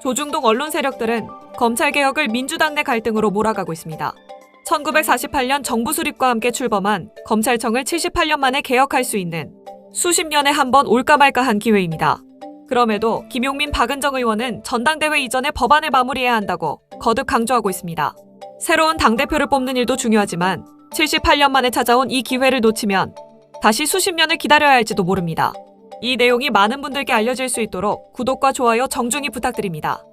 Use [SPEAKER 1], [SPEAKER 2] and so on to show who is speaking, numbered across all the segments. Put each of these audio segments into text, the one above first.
[SPEAKER 1] 조중동 언론 세력들은 검찰개혁을 민주당 내 갈등으로 몰아가고 있습니다. 1948년 정부 수립과 함께 출범한 검찰청을 78년 만에 개혁할 수 있는 수십 년에 한 번 올까 말까한 기회입니다. 그럼에도 김용민, 박은정 의원은 전당대회 이전에 법안을 마무리해야 한다고 거듭 강조하고 있습니다. 새로운 당대표를 뽑는 일도 중요하지만 78년 만에 찾아온 이 기회를 놓치면 다시 수십 년을 기다려야 할지도 모릅니다. 이 내용이 많은 분들께 알려질 수 있도록 구독과 좋아요 정중히 부탁드립니다.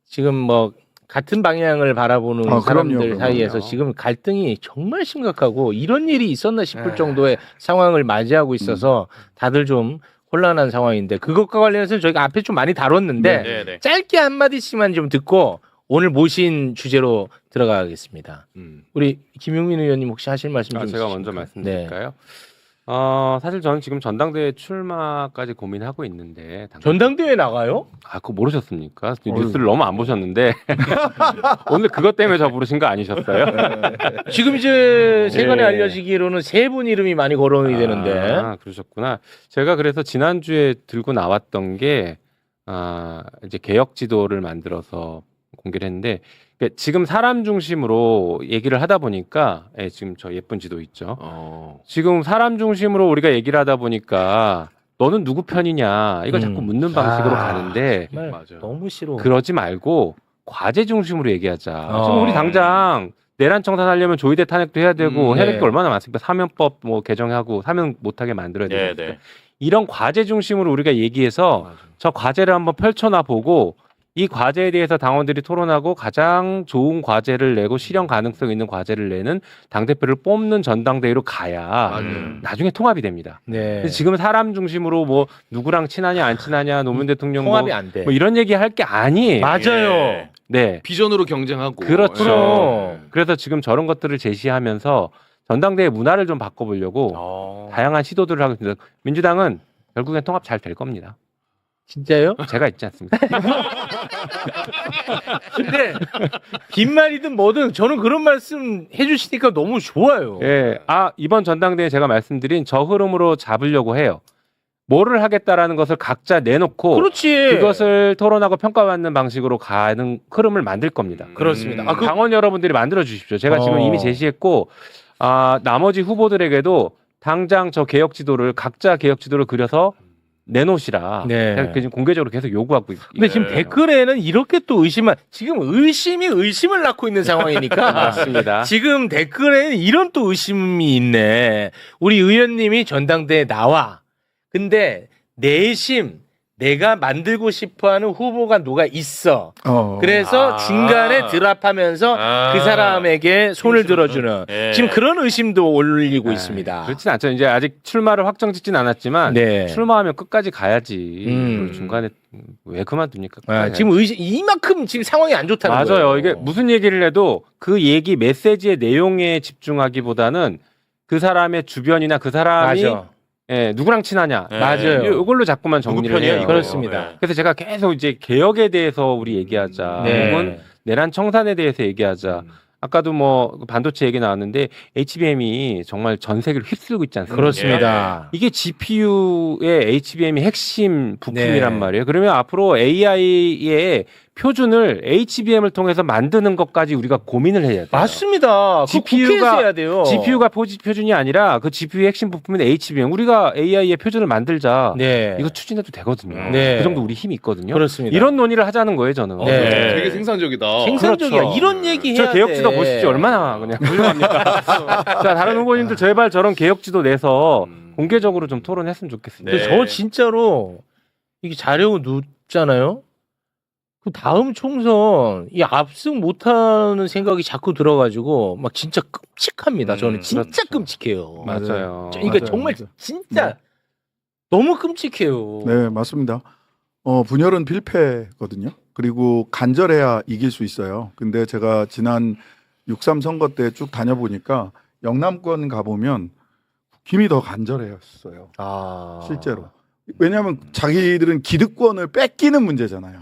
[SPEAKER 2] 지금 뭐 같은 방향을 바라보는 사람들
[SPEAKER 3] 그럼요.
[SPEAKER 2] 사이에서 지금 갈등이 정말 심각하고 이런 일이 있었나 싶을 정도의 상황을 맞이하고 있어서 다들 좀 혼란한 상황인데 그것과 관련해서 저희가 앞에 좀 많이 다뤘는데 짧게 한마디씩만 좀 듣고 오늘 모신 주제로 들어가겠습니다. 우리 김용민 의원님 혹시 하실 말씀 좀
[SPEAKER 4] 제가
[SPEAKER 2] 있으실까요?
[SPEAKER 4] 먼저 말씀드릴까요? 사실 저는 지금 전당대회 출마까지 고민하고 있는데
[SPEAKER 2] 전당대회 나가요?
[SPEAKER 4] 그거 모르셨습니까? 뉴스를 너무 안 보셨는데 오늘 그것 때문에 저 부르신 거 아니셨어요?
[SPEAKER 2] 지금 이제 세간에
[SPEAKER 4] 예.
[SPEAKER 2] 알려지기로는 세 분 이름이 많이 거론이 되는데
[SPEAKER 4] 그러셨구나. 제가 그래서 지난주에 들고 나왔던 게 이제 개혁 지도를 만들어서 공개를 했는데 지금 사람 중심으로 얘기를 하다 보니까 지금 저 예쁜 지도 있죠. 지금 사람 중심으로 우리가 얘기를 하다 보니까 너는 누구 편이냐 이걸 자꾸 묻는 방식으로 가는데
[SPEAKER 2] 맞아. 너무 싫어.
[SPEAKER 4] 그러지 말고 과제 중심으로 얘기하자.
[SPEAKER 2] 어.
[SPEAKER 4] 지금 우리 당장 내란 청산하려면 조의대 탄핵도 해야 되고 해야 될 게
[SPEAKER 2] 네.
[SPEAKER 4] 얼마나 많습니까? 사면법 뭐 개정하고 사면 못하게 만들어야 되고
[SPEAKER 3] 네.
[SPEAKER 4] 이런 과제 중심으로 우리가 얘기해서 저 과제를 한번 펼쳐나 보고 이 과제에 대해서 당원들이 토론하고 가장 좋은 과제를 내고 실현 가능성 있는 과제를 내는 당대표를 뽑는 전당대회로 가야 나중에 통합이 됩니다.
[SPEAKER 2] 네.
[SPEAKER 4] 근데 지금 사람 중심으로 뭐 누구랑 친하냐 안 친하냐 노무현 대통령 뭐,
[SPEAKER 2] 통합이 안 돼.
[SPEAKER 4] 뭐 이런 얘기 할 게 아니에요.
[SPEAKER 2] 맞아요.
[SPEAKER 4] 네.
[SPEAKER 3] 비전으로 경쟁하고
[SPEAKER 4] 그렇죠. 그래서 지금 저런 것들을 제시하면서 전당대회 문화를 좀 바꿔보려고 다양한 시도들을 하고 있습니다. 민주당은 결국엔 통합 잘 될 겁니다.
[SPEAKER 2] 진짜요?
[SPEAKER 4] 제가 있지 않습니까?
[SPEAKER 2] 근데 긴 말이든 뭐든 저는 그런 말씀 해주시니까 너무 좋아요.
[SPEAKER 4] 예. 이번 전당대회 제가 말씀드린 저 흐름으로 잡으려고 해요. 뭐를 하겠다라는 것을 각자 내놓고
[SPEAKER 2] 그렇지.
[SPEAKER 4] 그것을 토론하고 평가받는 방식으로 가는 흐름을 만들 겁니다.
[SPEAKER 2] 그렇습니다.
[SPEAKER 4] 당원 여러분들이 만들어 주십시오. 제가 지금 이미 제시했고 나머지 후보들에게도 당장 저 개혁 지도를 각자 개혁 지도를 그려서 내놓으시라.
[SPEAKER 2] 네.
[SPEAKER 4] 제가 지금 공개적으로 계속 요구하고 있어요.
[SPEAKER 2] 근데 지금 댓글에는 이렇게 또 지금 의심이 의심을 낳고 있는 상황이니까.
[SPEAKER 4] 맞습니다.
[SPEAKER 2] 지금 댓글에는 이런 또 의심이 있네. 우리 의원님이 전당대회에 나와. 근데 내심 내가 만들고 싶어하는 후보가 누가 있어. 그래서 중간에 드랍하면서 그 사람에게 손을 들어주는 지금 그런 의심도 올리고 있습니다.
[SPEAKER 4] 그렇진 않죠. 이제 아직 출마를 확정짓진 않았지만
[SPEAKER 2] 네.
[SPEAKER 4] 출마하면 끝까지 가야지. 그걸 중간에 왜 그만둡니까?
[SPEAKER 2] 지금 이만큼 지금 상황이 안 좋다는 거예요.
[SPEAKER 4] 맞아요. 이게 무슨 얘기를 해도 그 얘기 메시지의 내용에 집중하기보다는 그 사람의 주변이나 그 사람이
[SPEAKER 2] 맞아.
[SPEAKER 4] 누구랑 친하냐.
[SPEAKER 2] 맞아요.
[SPEAKER 4] 이걸로 자꾸만 정리를 해요.
[SPEAKER 2] 그렇습니다.
[SPEAKER 4] 그래서 제가 계속 이제 개혁에 대해서 우리 얘기하자.
[SPEAKER 2] 네.
[SPEAKER 4] 혹은 내란 청산에 대해서 얘기하자. 아까도 뭐 반도체 얘기 나왔는데 HBM이 정말 전 세계를 휩쓸고 있지 않습니까?
[SPEAKER 2] 그렇습니다.
[SPEAKER 4] 이게 GPU의 HBM이 핵심 부품이란
[SPEAKER 2] 네.
[SPEAKER 4] 말이에요. 그러면 앞으로 AI의 표준을 HBM을 통해서 만드는 것까지 우리가 고민을 해야 돼요.
[SPEAKER 2] 맞습니다. GPU가 해야 돼요.
[SPEAKER 4] GPU가 표준이 아니라 그 GPU의 핵심 부품인 HBM. 우리가 AI의 표준을 만들자.
[SPEAKER 2] 네.
[SPEAKER 4] 이거 추진해도 되거든요.
[SPEAKER 2] 네.
[SPEAKER 4] 그 정도 우리 힘이 있거든요.
[SPEAKER 2] 그렇습니다.
[SPEAKER 4] 이런 논의를 하자는 거예요, 저는.
[SPEAKER 2] 네.
[SPEAKER 3] 되게 생산적이다.
[SPEAKER 2] 생산적이야.
[SPEAKER 4] 그렇죠.
[SPEAKER 2] 이런 얘기 해야
[SPEAKER 4] 저 개혁지도
[SPEAKER 2] 돼.
[SPEAKER 4] 보십시오. 얼마나 그냥 훌륭합니까? 자, 다른 후보님들 제발 저런 개혁지도 내서 공개적으로 좀 토론했으면 좋겠습니다.
[SPEAKER 2] 근데 저 진짜로 이게 자료 눕잖아요. 그 다음 총선 이 압승 못하는 생각이 자꾸 들어가지고 막 진짜 끔찍합니다. 저는 진짜
[SPEAKER 4] 그렇죠.
[SPEAKER 2] 끔찍해요.
[SPEAKER 4] 맞아요.
[SPEAKER 2] 그러니까 정말 진짜 너무 끔찍해요.
[SPEAKER 5] 네, 맞습니다. 분열은 필패거든요. 그리고 간절해야 이길 수 있어요. 근데 제가 지난 6.3 선거 때 쭉 다녀보니까 영남권 가보면 김이 더 간절했어요. 실제로. 왜냐하면 자기들은 기득권을 뺏기는 문제잖아요.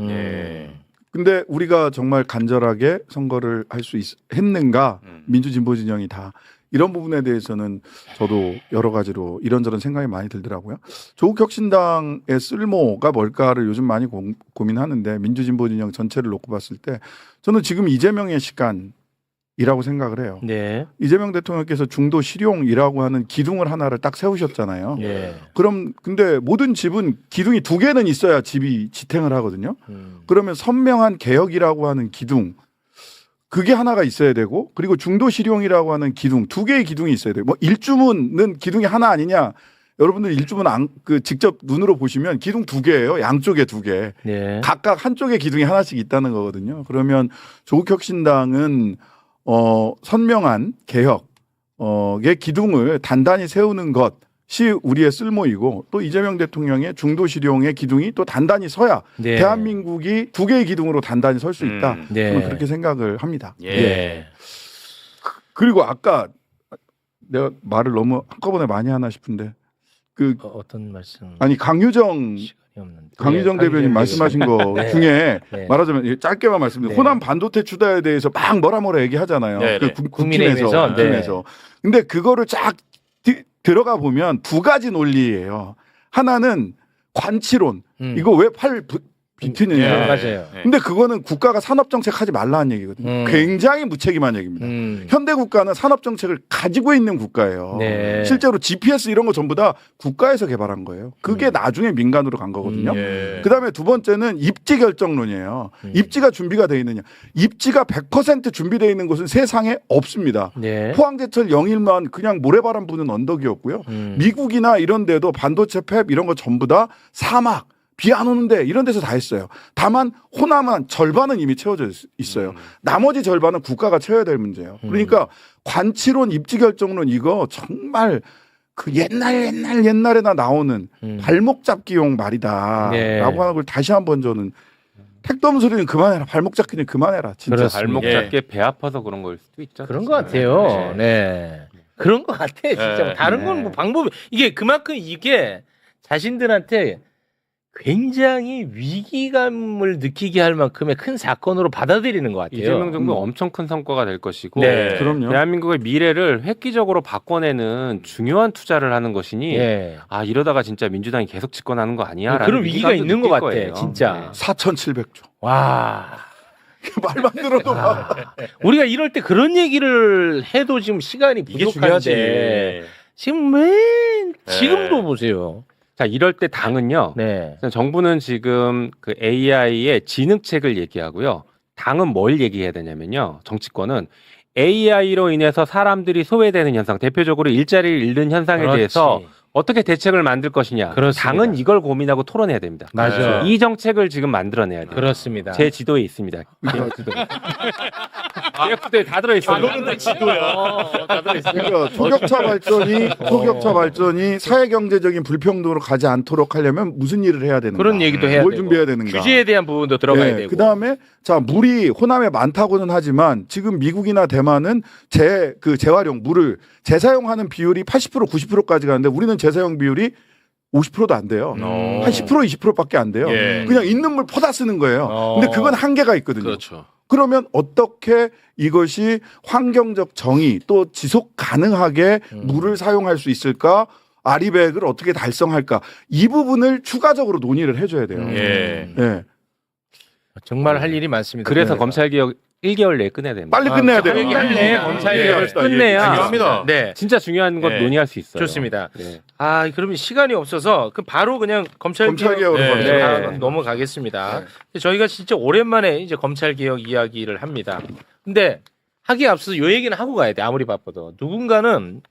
[SPEAKER 5] 근데 우리가 정말 간절하게 선거를 할 수 했는가? 민주진보 진영이 다 이런 부분에 대해서는 저도 여러 가지로 이런저런 생각이 많이 들더라고요. 조국 혁신당의 쓸모가 뭘까를 요즘 많이 고민하는데 민주진보 진영 전체를 놓고 봤을 때 저는 지금 이재명의 시간이라고 생각을 해요.
[SPEAKER 2] 네.
[SPEAKER 5] 이재명 대통령께서 중도 실용이라고 하는 기둥을 하나를 딱 세우셨잖아요.
[SPEAKER 2] 네.
[SPEAKER 5] 그럼 근데 모든 집은 기둥이 2개는 있어야 집이 지탱을 하거든요.
[SPEAKER 2] 음.
[SPEAKER 5] 그러면 선명한 개혁이라고 하는 기둥 그게 하나가 있어야 되고 그리고 중도 실용이라고 하는 기둥 2개의 기둥이 있어야 돼요. 뭐 일주문은 기둥이 하나 아니냐? 여러분들 일주문 직접 눈으로 보시면 기둥 2개예요. 양쪽에 2개.
[SPEAKER 2] 네.
[SPEAKER 5] 각각 한쪽에 기둥이 하나씩 있다는 거거든요. 그러면 조국혁신당은 선명한 개혁의 기둥을 단단히 세우는 것이 우리의 쓸모이고 또 이재명 대통령의 중도 실용의 기둥이 또 단단히 서야
[SPEAKER 2] 네.
[SPEAKER 5] 대한민국이 2개의 기둥으로 단단히 설 수 있다.
[SPEAKER 2] 네.
[SPEAKER 5] 저는 그렇게 생각을 합니다.
[SPEAKER 2] 예.
[SPEAKER 5] 그리고 아까 내가 말을 너무 한꺼번에 많이 하나 싶은데
[SPEAKER 2] 어떤 말씀?
[SPEAKER 5] 아니 강유정
[SPEAKER 2] 시간이 없는데.
[SPEAKER 5] 강유정
[SPEAKER 2] 네,
[SPEAKER 5] 대변인 말씀하신 거
[SPEAKER 2] 네.
[SPEAKER 5] 중에
[SPEAKER 2] 네.
[SPEAKER 5] 말하자면 짧게만 말씀드리면
[SPEAKER 2] 네.
[SPEAKER 5] 호남 반도체 투자에 대해서 막 뭐라 얘기하잖아요.
[SPEAKER 3] 네, 네.
[SPEAKER 2] 국민의힘에서,
[SPEAKER 5] 국힘에서. 근데 그거를 쫙 들어가 보면 2가지 논리예요. 하나는 관치론. 이거 왜 팔 비트느냐.
[SPEAKER 3] 예.
[SPEAKER 2] 맞아요.
[SPEAKER 5] 근데 그거는 국가가 산업정책 하지 말라는 얘기거든요.
[SPEAKER 2] 음.
[SPEAKER 5] 굉장히 무책임한 얘기입니다. 현대 국가는 산업정책을 가지고 있는 국가예요.
[SPEAKER 2] 네.
[SPEAKER 5] 실제로 GPS 이런 거 전부 다 국가에서 개발한 거예요. 그게 나중에 민간으로 간 거거든요.
[SPEAKER 3] 예.
[SPEAKER 5] 그다음에 두 번째는 입지 결정론이에요. 입지가 준비가 돼 있느냐. 입지가 100% 준비되어 있는 곳은 세상에 없습니다.
[SPEAKER 2] 네.
[SPEAKER 5] 포항제철 영일만 그냥 모래바람 부는 언덕이었고요. 미국이나 이런 데도 반도체 팹 이런 거 전부 다 사막 비 안 오는데 이런 데서 다 했어요. 다만 호남은 절반은 이미 채워져 있어요. 나머지 절반은 국가가 채워야 될 문제예요. 그러니까 관치론, 입지결정론 이거 정말 그 옛날에나 나오는 발목 잡기용 말이다라고
[SPEAKER 2] 네.
[SPEAKER 5] 하는 걸 다시 한번 저는 택도 소리는 그만해라. 발목 잡기는 그만해라. 진짜.
[SPEAKER 2] 그렇습니다.
[SPEAKER 4] 발목
[SPEAKER 3] 예.
[SPEAKER 4] 잡게 배 아파서 그런 걸 수도 있죠.
[SPEAKER 2] 그런 것 같아요. 네. 그런 것 같아. 진짜
[SPEAKER 3] 네.
[SPEAKER 2] 뭐 다른 건 뭐 방법이 이게 그만큼 이게 자신들한테 굉장히 위기감을 느끼게 할 만큼의 큰 사건으로 받아들이는 것 같아요.
[SPEAKER 4] 이재명 정부 엄청 큰 성과가 될 것이고
[SPEAKER 2] 네.
[SPEAKER 5] 그럼요.
[SPEAKER 4] 대한민국의 미래를 획기적으로 바꿔내는 중요한 투자를 하는 것이니
[SPEAKER 2] 예.
[SPEAKER 4] 아 이러다가 진짜 민주당이 계속 집권하는 거 아니야?
[SPEAKER 2] 그런 위기가 있는 것 같아, 진짜.
[SPEAKER 5] 4,700조.
[SPEAKER 2] 와.
[SPEAKER 5] 말만 들어도 막.
[SPEAKER 2] 우리가 이럴 때 그런 얘기를 해도 지금 시간이
[SPEAKER 3] 이게
[SPEAKER 2] 부족한데
[SPEAKER 3] 중요하지.
[SPEAKER 2] 지금 왜 지금도 보세요.
[SPEAKER 4] 자 이럴 때 당은요.
[SPEAKER 2] 네.
[SPEAKER 4] 정부는 지금 그 AI의 진흥책을 얘기하고요. 당은 뭘 얘기해야 되냐면요. 정치권은 AI로 인해서 사람들이 소외되는 현상, 대표적으로 일자리를 잃는 현상에
[SPEAKER 2] 그렇지.
[SPEAKER 4] 대해서 어떻게 대책을 만들 것이냐.
[SPEAKER 2] 그렇습니다.
[SPEAKER 4] 당은 이걸 고민하고 토론해야 됩니다.
[SPEAKER 2] 맞아요.
[SPEAKER 4] 이 정책을 지금 만들어내야 돼요.
[SPEAKER 2] 그렇습니다.
[SPEAKER 4] 제 지도에 있습니다. 개혁 지도. 개혁 지도에 다 들어있어요.
[SPEAKER 5] 그러니까 초격차 발전이 사회 경제적인 불평등으로 가지 않도록 하려면 무슨 일을 해야 되는가?
[SPEAKER 2] 그런 얘기도 해야
[SPEAKER 5] 뭘
[SPEAKER 2] 되고.
[SPEAKER 5] 준비해야 되는가?
[SPEAKER 2] 규제에 대한 부분도 들어가야 되고.
[SPEAKER 5] 그다음에 자 물이 호남에 많다고는 하지만 지금 미국이나 대만은 재활용 물을 재사용하는 비율이 80% 90%까지 가는데 우리는 재사용 비율이 50%도 안 돼요. 한 10% 20%밖에 안 돼요.
[SPEAKER 3] 예.
[SPEAKER 5] 그냥 있는 물 퍼다 쓰는 거예요. 근데 그건 한계가 있거든요.
[SPEAKER 3] 그렇죠.
[SPEAKER 5] 그러면 어떻게 이것이 환경적 정의 또 지속 가능하게 물을 사용할 수 있을까? 아리백을 어떻게 달성할까? 이 부분을 추가적으로 논의를 해줘야 돼요.
[SPEAKER 3] 예.
[SPEAKER 5] 네.
[SPEAKER 2] 정말 할 일이 많습니다.
[SPEAKER 4] 그래서
[SPEAKER 5] 네.
[SPEAKER 4] 검찰개혁 1개월 내에 끝내야 됩니다.
[SPEAKER 5] 빨리 끝내야 돼요.
[SPEAKER 2] 얘기할래. 검찰 개혁을
[SPEAKER 3] 예.
[SPEAKER 2] 끝내야.
[SPEAKER 3] 중요합니다.
[SPEAKER 2] 네.
[SPEAKER 4] 진짜 중요한 건
[SPEAKER 3] 네.
[SPEAKER 4] 논의할 수 있어요.
[SPEAKER 2] 좋습니다.
[SPEAKER 4] 네.
[SPEAKER 2] 아, 그러면 시간이 없어서 바로 그냥 검찰
[SPEAKER 5] 검찰개혁으로
[SPEAKER 2] 개혁
[SPEAKER 5] 가겠습니다.
[SPEAKER 2] 네. 넘어가겠습니다.
[SPEAKER 5] 네.
[SPEAKER 2] 근데 저희가 진짜 오랜만에 이제 검찰 개혁 이야기를 합니다. 근데 하기에 앞서서 요 얘기는 하고 가야 돼. 아무리 바빠도. 누군가는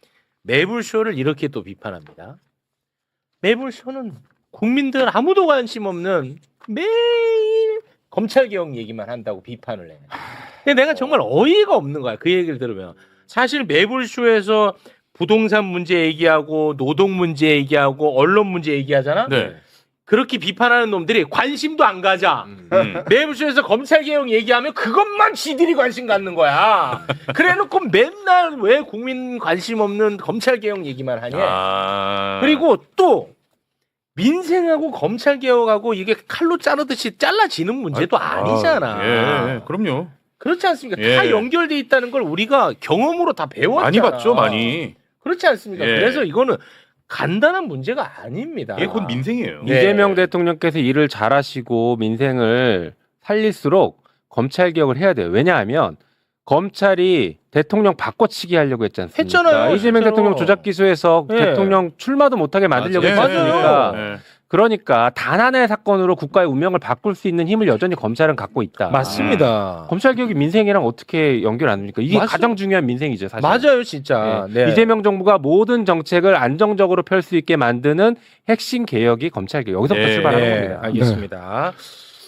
[SPEAKER 2] 매불쇼를 이렇게 또 비판합니다. 매불쇼는 국민들 아무도 관심 없는 매일 검찰 개혁 얘기만 한다고 비판을 해. 근데 내가 정말 어이가 없는 거야. 그 얘기를 들으면. 사실 매불쇼에서 부동산 문제 얘기하고 노동 문제 얘기하고 언론 문제 얘기하잖아.
[SPEAKER 3] 네.
[SPEAKER 2] 그렇게 비판하는 놈들이 관심도 안 가자. 매불쇼에서 검찰 개혁 얘기하면 그것만 지들이 관심 갖는 거야. 그래놓고 맨날 왜 국민 관심 없는 검찰 개혁 얘기만 하냐.
[SPEAKER 3] 아.
[SPEAKER 2] 그리고 또 민생하고 검찰 개혁하고 이게 칼로 자르듯이 잘라지는 문제도 아니잖아.
[SPEAKER 3] 예. 그럼요.
[SPEAKER 2] 그렇지 않습니까?
[SPEAKER 6] 예.
[SPEAKER 2] 다 연결돼 있다는 걸 우리가 경험으로 다 배웠잖아.
[SPEAKER 6] 많이 봤죠, 많이.
[SPEAKER 2] 그렇지 않습니까?
[SPEAKER 6] 예.
[SPEAKER 2] 그래서 이거는 간단한 문제가 아닙니다.
[SPEAKER 6] 예, 곧 민생이에요.
[SPEAKER 2] 네.
[SPEAKER 4] 이재명 대통령께서 일을 잘하시고 민생을 살릴수록 검찰 개혁을 해야 돼요. 왜냐하면 검찰이 대통령 바꿔치기 하려고 했지 않습니까?
[SPEAKER 2] 했잖아요,
[SPEAKER 4] 이재명
[SPEAKER 2] 실제로.
[SPEAKER 4] 대통령 조작 기소해서
[SPEAKER 2] 예.
[SPEAKER 4] 대통령 출마도 못하게 만들려고 했지
[SPEAKER 2] 맞아요.
[SPEAKER 4] 않습니까?
[SPEAKER 6] 예.
[SPEAKER 4] 그러니까 단 하나의 사건으로 국가의 운명을 바꿀 수 있는 힘을 여전히 검찰은 갖고 있다.
[SPEAKER 2] 맞습니다.
[SPEAKER 4] 검찰 개혁이 민생이랑 어떻게 연결 안 됩니까? 이게
[SPEAKER 2] 맞습니다.
[SPEAKER 4] 가장 중요한 민생이죠, 사실.
[SPEAKER 2] 맞아요, 진짜.
[SPEAKER 4] 네.
[SPEAKER 2] 네.
[SPEAKER 4] 이재명 정부가 모든 정책을 안정적으로 펼 수 있게 만드는 핵심 개혁이 검찰 개혁. 여기서부터
[SPEAKER 6] 네.
[SPEAKER 4] 출발하는
[SPEAKER 2] 네,
[SPEAKER 4] 겁니다.
[SPEAKER 2] 알겠습니다.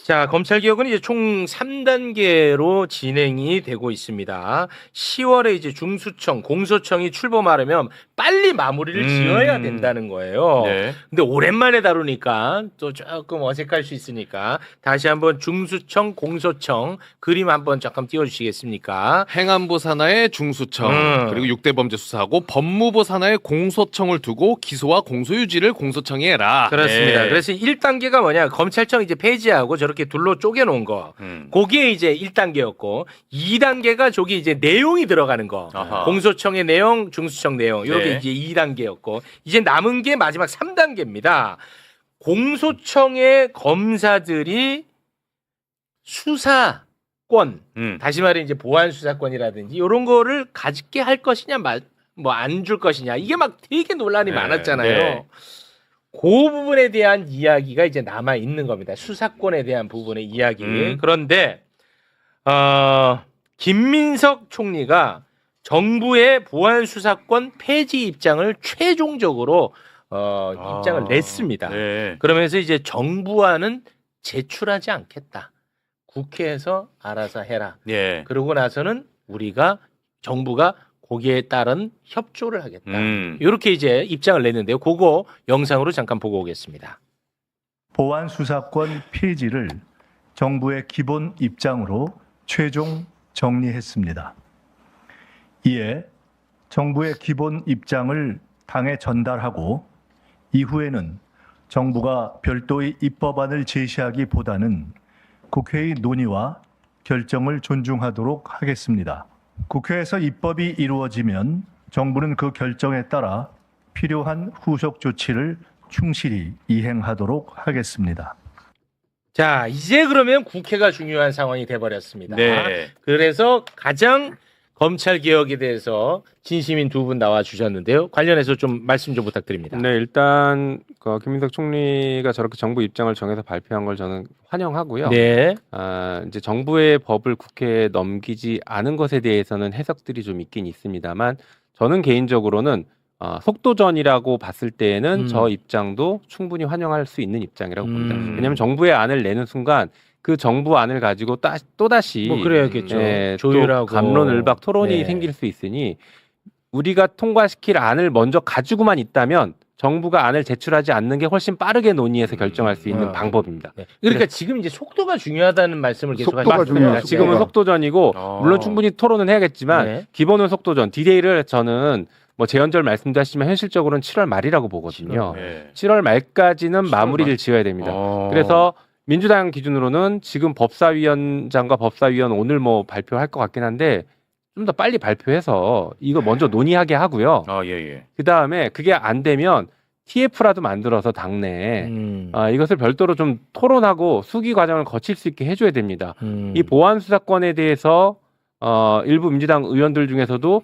[SPEAKER 2] 자, 검찰 개혁은 이제 총 3단계로 진행이 되고 있습니다. 10월에 이제 중수청, 공소청이 출범하려면 빨리 마무리를 지어야 된다는 거예요.
[SPEAKER 6] 네.
[SPEAKER 2] 근데 오랜만에 다루니까 또 조금 어색할 수 있으니까 다시 한번 중수청, 공소청 그림 한번 잠깐 띄워주시겠습니까?
[SPEAKER 3] 행안부 산하의 중수청 그리고 6대 범죄 수사하고 법무부 산하의 공소청을 두고 기소와 공소 유지를 공소청이 해라.
[SPEAKER 2] 그렇습니다.
[SPEAKER 6] 네.
[SPEAKER 2] 그래서 1단계가 뭐냐? 검찰청 이제 폐지하고 저렇게 둘로 쪼개놓은 거. 그게 이제 1단계였고 2단계가 저기 이제 내용이 들어가는 거.
[SPEAKER 6] 아하.
[SPEAKER 2] 공소청의 내용, 중수청 내용 이렇게
[SPEAKER 6] 네.
[SPEAKER 2] 이제 2단계였고 이제 남은 게 마지막 3단계입니다. 공소청의 검사들이 수사권, 다시 말해 이제 보안 수사권이라든지 이런 거를 가지게 할 것이냐, 뭐 안 줄 것이냐 이게 막 되게 논란이
[SPEAKER 6] 네.
[SPEAKER 2] 많았잖아요.
[SPEAKER 6] 네.
[SPEAKER 2] 그 부분에 대한 이야기가 이제 남아 있는 겁니다. 수사권에 대한 부분의 이야기. 그런데 김민석 총리가 정부의 보안 수사권 폐지 입장을 최종적으로 입장을 냈습니다.
[SPEAKER 6] 네.
[SPEAKER 2] 그러면서 이제 정부와는 제출하지 않겠다. 국회에서 알아서 해라.
[SPEAKER 6] 예.
[SPEAKER 2] 그러고 나서는 우리가 정부가 거기에 따른 협조를 하겠다. 이렇게 이제 입장을 냈는데요. 그거 영상으로 잠깐 보고 오겠습니다.
[SPEAKER 7] 보안 수사권 폐지를 정부의 기본 입장으로 최종 정리했습니다. 이에 정부의 기본 입장을 당에 전달하고 이후에는 정부가 별도의 입법안을 제시하기보다는 국회의 논의와 결정을 존중하도록 하겠습니다. 국회에서 입법이 이루어지면 정부는 그 결정에 따라 필요한 후속 조치를 충실히 이행하도록 하겠습니다.
[SPEAKER 2] 자, 이제 그러면 국회가 중요한 상황이 돼버렸습니다.
[SPEAKER 6] 네.
[SPEAKER 2] 그래서 가장 검찰 개혁에 대해서 진심인 두 분 나와 주셨는데요. 관련해서 좀 말씀 좀 부탁드립니다.
[SPEAKER 4] 네, 일단 김민석 총리가 저렇게 정부 입장을 정해서 발표한 걸 저는 환영하고요.
[SPEAKER 2] 네.
[SPEAKER 4] 이제 정부의 법을 국회에 넘기지 않은 것에 대해서는 해석들이 좀 있긴 있습니다만 저는 개인적으로는 속도전이라고 봤을 때에는 저 입장도 충분히 환영할 수 있는 입장이라고 봅니다. 왜냐하면 정부의 안을 내는 순간 그 정부 안을 가지고 또다시
[SPEAKER 2] 뭐 그래야겠죠.
[SPEAKER 4] 또
[SPEAKER 2] 조율하고
[SPEAKER 4] 갑론을박 토론이
[SPEAKER 2] 네.
[SPEAKER 4] 생길 수 있으니 우리가 통과시킬 안을 먼저 가지고만 있다면 정부가 안을 제출하지 않는 게 훨씬 빠르게 논의해서 결정할 수 있는 방법입니다.
[SPEAKER 2] 네. 그러니까 지금 이제 속도가 중요하다는 말씀을 계속
[SPEAKER 5] 속도가
[SPEAKER 2] 하셨습니다.
[SPEAKER 5] 중요하죠.
[SPEAKER 4] 지금은
[SPEAKER 5] 네.
[SPEAKER 4] 속도전이고 물론 충분히 토론은 해야겠지만
[SPEAKER 2] 네.
[SPEAKER 4] 기본은 속도전. 디데이를 저는 뭐 재연절 말씀도 하시지만 현실적으로는 7월 말이라고 보거든요.
[SPEAKER 6] 네.
[SPEAKER 4] 7월 말까지는
[SPEAKER 6] 7월
[SPEAKER 4] 마무리를
[SPEAKER 6] 말.
[SPEAKER 4] 지어야 됩니다. 그래서 민주당 기준으로는 지금 법사위원장과 법사위원 오늘 뭐 발표할 것 같긴 한데 좀 더 빨리 발표해서 이거 먼저 논의하게 하고요.
[SPEAKER 6] 예.
[SPEAKER 4] 그 다음에 그게 안 되면 TF라도 만들어서 당내에 이것을 별도로 좀 토론하고 수기 과정을 거칠 수 있게 해줘야 됩니다. 이 보안 수사권에 대해서 일부 민주당 의원들 중에서도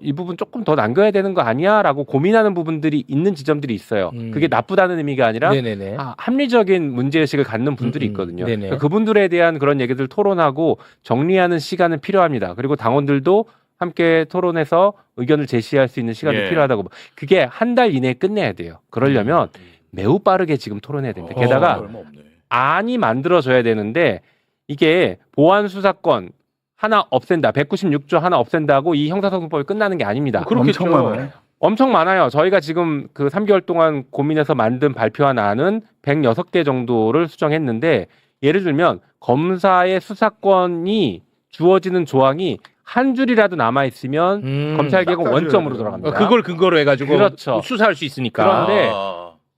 [SPEAKER 4] 이 부분 조금 더 남겨야 되는 거 아니야라고 고민하는 부분들이 있는 지점들이 있어요. 그게 나쁘다는 의미가 아니라
[SPEAKER 2] 네네네.
[SPEAKER 4] 합리적인 문제의식을 갖는 분들이 있거든요.
[SPEAKER 2] 네네.
[SPEAKER 4] 그러니까 그분들에 대한 그런 얘기들 토론하고 정리하는 시간은 필요합니다. 그리고 당원들도 함께 토론해서 의견을 제시할 수 있는 시간이
[SPEAKER 6] 예.
[SPEAKER 4] 필요하다고. 그게 한 달 이내에 끝내야 돼요. 그러려면 매우 빠르게 지금 토론해야 됩니다. 게다가
[SPEAKER 6] 얼마 없네.
[SPEAKER 4] 안이 만들어져야 되는데 이게 보안 수사권 하나 없앤다. 196조 하나 없앤다고 이 형사소송법이 끝나는 게 아닙니다.
[SPEAKER 2] 그렇겠죠.
[SPEAKER 5] 엄청 많아요.
[SPEAKER 4] 엄청 많아요. 저희가 지금 그 3개월 동안 고민해서 만든 발표한 안은 106개 정도를 수정했는데 예를 들면 검사의 수사권이 주어지는 조항이 한 줄이라도 남아 있으면 검찰 개혁은
[SPEAKER 5] 딱
[SPEAKER 4] 원점으로
[SPEAKER 5] 따져야 돼요.
[SPEAKER 4] 돌아갑니다.
[SPEAKER 2] 그걸 근거로 해가지고
[SPEAKER 4] 그렇죠.
[SPEAKER 2] 수사할 수 있으니까.
[SPEAKER 4] 그런데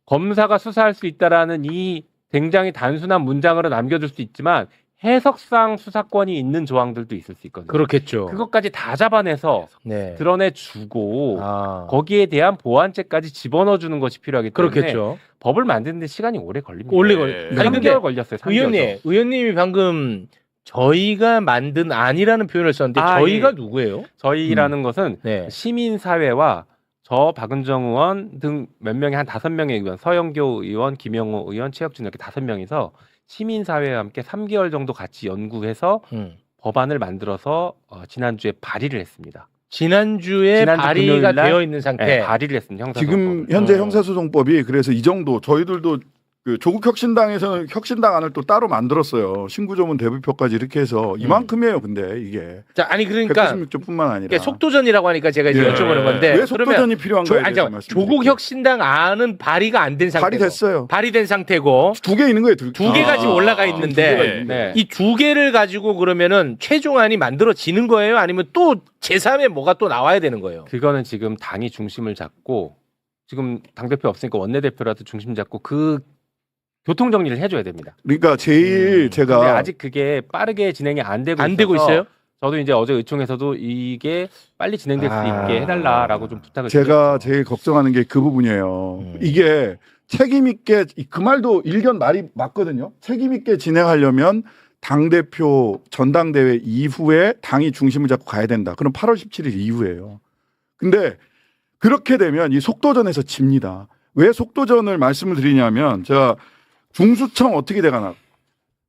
[SPEAKER 4] 검사가 수사할 수 있다라는 이 굉장히 단순한 문장으로 남겨줄 수 있지만 해석상 수사권이 있는 조항들도 있을 수 있거든요.
[SPEAKER 2] 그렇겠죠.
[SPEAKER 4] 그것까지 다 잡아내서
[SPEAKER 2] 네.
[SPEAKER 4] 드러내주고
[SPEAKER 2] 아,
[SPEAKER 4] 거기에 대한 보완죄까지 집어넣어주는 것이 필요하기 때문에
[SPEAKER 2] 그렇겠죠.
[SPEAKER 4] 법을 만드는데 시간이 오래 걸립니다.
[SPEAKER 2] 오래
[SPEAKER 6] 네.
[SPEAKER 2] 걸려.
[SPEAKER 6] 아니,
[SPEAKER 2] 근데
[SPEAKER 4] 3개월 걸렸어요. 3개월.
[SPEAKER 2] 의원님이 방금 저희가 만든 안이라는 표현을 썼는데
[SPEAKER 4] 아,
[SPEAKER 2] 저희가
[SPEAKER 4] 예.
[SPEAKER 2] 누구예요?
[SPEAKER 4] 저희라는 것은
[SPEAKER 2] 네.
[SPEAKER 4] 시민사회와 저 박은정 의원 등 몇 명의 한 5명의 의원, 서영교 의원, 김영호 의원, 최혁준 이렇게 5명이서 시민사회와 함께 3개월 정도 같이 연구해서 법안을 만들어서 지난주에 발의를 했습니다.
[SPEAKER 2] 지난주에
[SPEAKER 4] 지난주
[SPEAKER 2] 발의가
[SPEAKER 4] 금요일 날
[SPEAKER 2] 되어 있는 상태.
[SPEAKER 4] 네, 발의를 했습니다.
[SPEAKER 5] 지금
[SPEAKER 4] 형사소송법을.
[SPEAKER 5] 현재 형사소송법이 그래서 이 정도 저희들도 그 조국 혁신당에서는 혁신당안을 또 따로 만들었어요. 신구조문 대부표까지 이렇게 해서 이만큼이에요. 근데 이게
[SPEAKER 2] 자, 아니 그러니까
[SPEAKER 5] 196조뿐만 아니라
[SPEAKER 2] 이게 속도전이라고 하니까 제가 이제
[SPEAKER 5] 예.
[SPEAKER 2] 여쭤보는 건데
[SPEAKER 5] 왜
[SPEAKER 2] 그러면
[SPEAKER 5] 속도전이 필요한가에
[SPEAKER 2] 아니,
[SPEAKER 5] 대해서
[SPEAKER 2] 잠깐만.
[SPEAKER 5] 말씀드릴게요.
[SPEAKER 2] 조국 혁신당 안은 발의가 안 된 상태고
[SPEAKER 5] 발의됐어요.
[SPEAKER 2] 발의된 상태고
[SPEAKER 5] 2개 있는 거예요.
[SPEAKER 2] 두 개가 지금 올라가 있는데
[SPEAKER 4] 네.
[SPEAKER 2] 이 2개를 가지고 그러면은 최종안이 만들어지는 거예요? 아니면 또 제3의 뭐가 또 나와야 되는 거예요?
[SPEAKER 4] 그거는 지금 당이 중심을 잡고 지금 당대표 없으니까 원내대표라도 중심 잡고 그 교통 정리를 해줘야 됩니다.
[SPEAKER 5] 그러니까 제일
[SPEAKER 4] 근데
[SPEAKER 5] 제가
[SPEAKER 4] 아직 그게 빠르게 진행이 안
[SPEAKER 2] 되고
[SPEAKER 4] 있어서
[SPEAKER 2] 있어요?
[SPEAKER 4] 저도 이제 어제 의총에서도 이게 빨리 진행될 수
[SPEAKER 2] 아.
[SPEAKER 4] 있게 해달라라고 좀 부탁을
[SPEAKER 5] 제가
[SPEAKER 4] 드렸죠.
[SPEAKER 5] 제일 걱정하는 게 그 부분이에요. 이게 책임 있게 그 말도 일견 말이 맞거든요. 책임 있게 진행하려면 당 대표 전당대회 이후에 당이 중심을 잡고 가야 된다. 그럼 8월 17일 이후에요. 근데 그렇게 되면 이 속도전에서 집니다. 왜 속도전을 말씀을 드리냐면 제가 중수청 어떻게 돼가나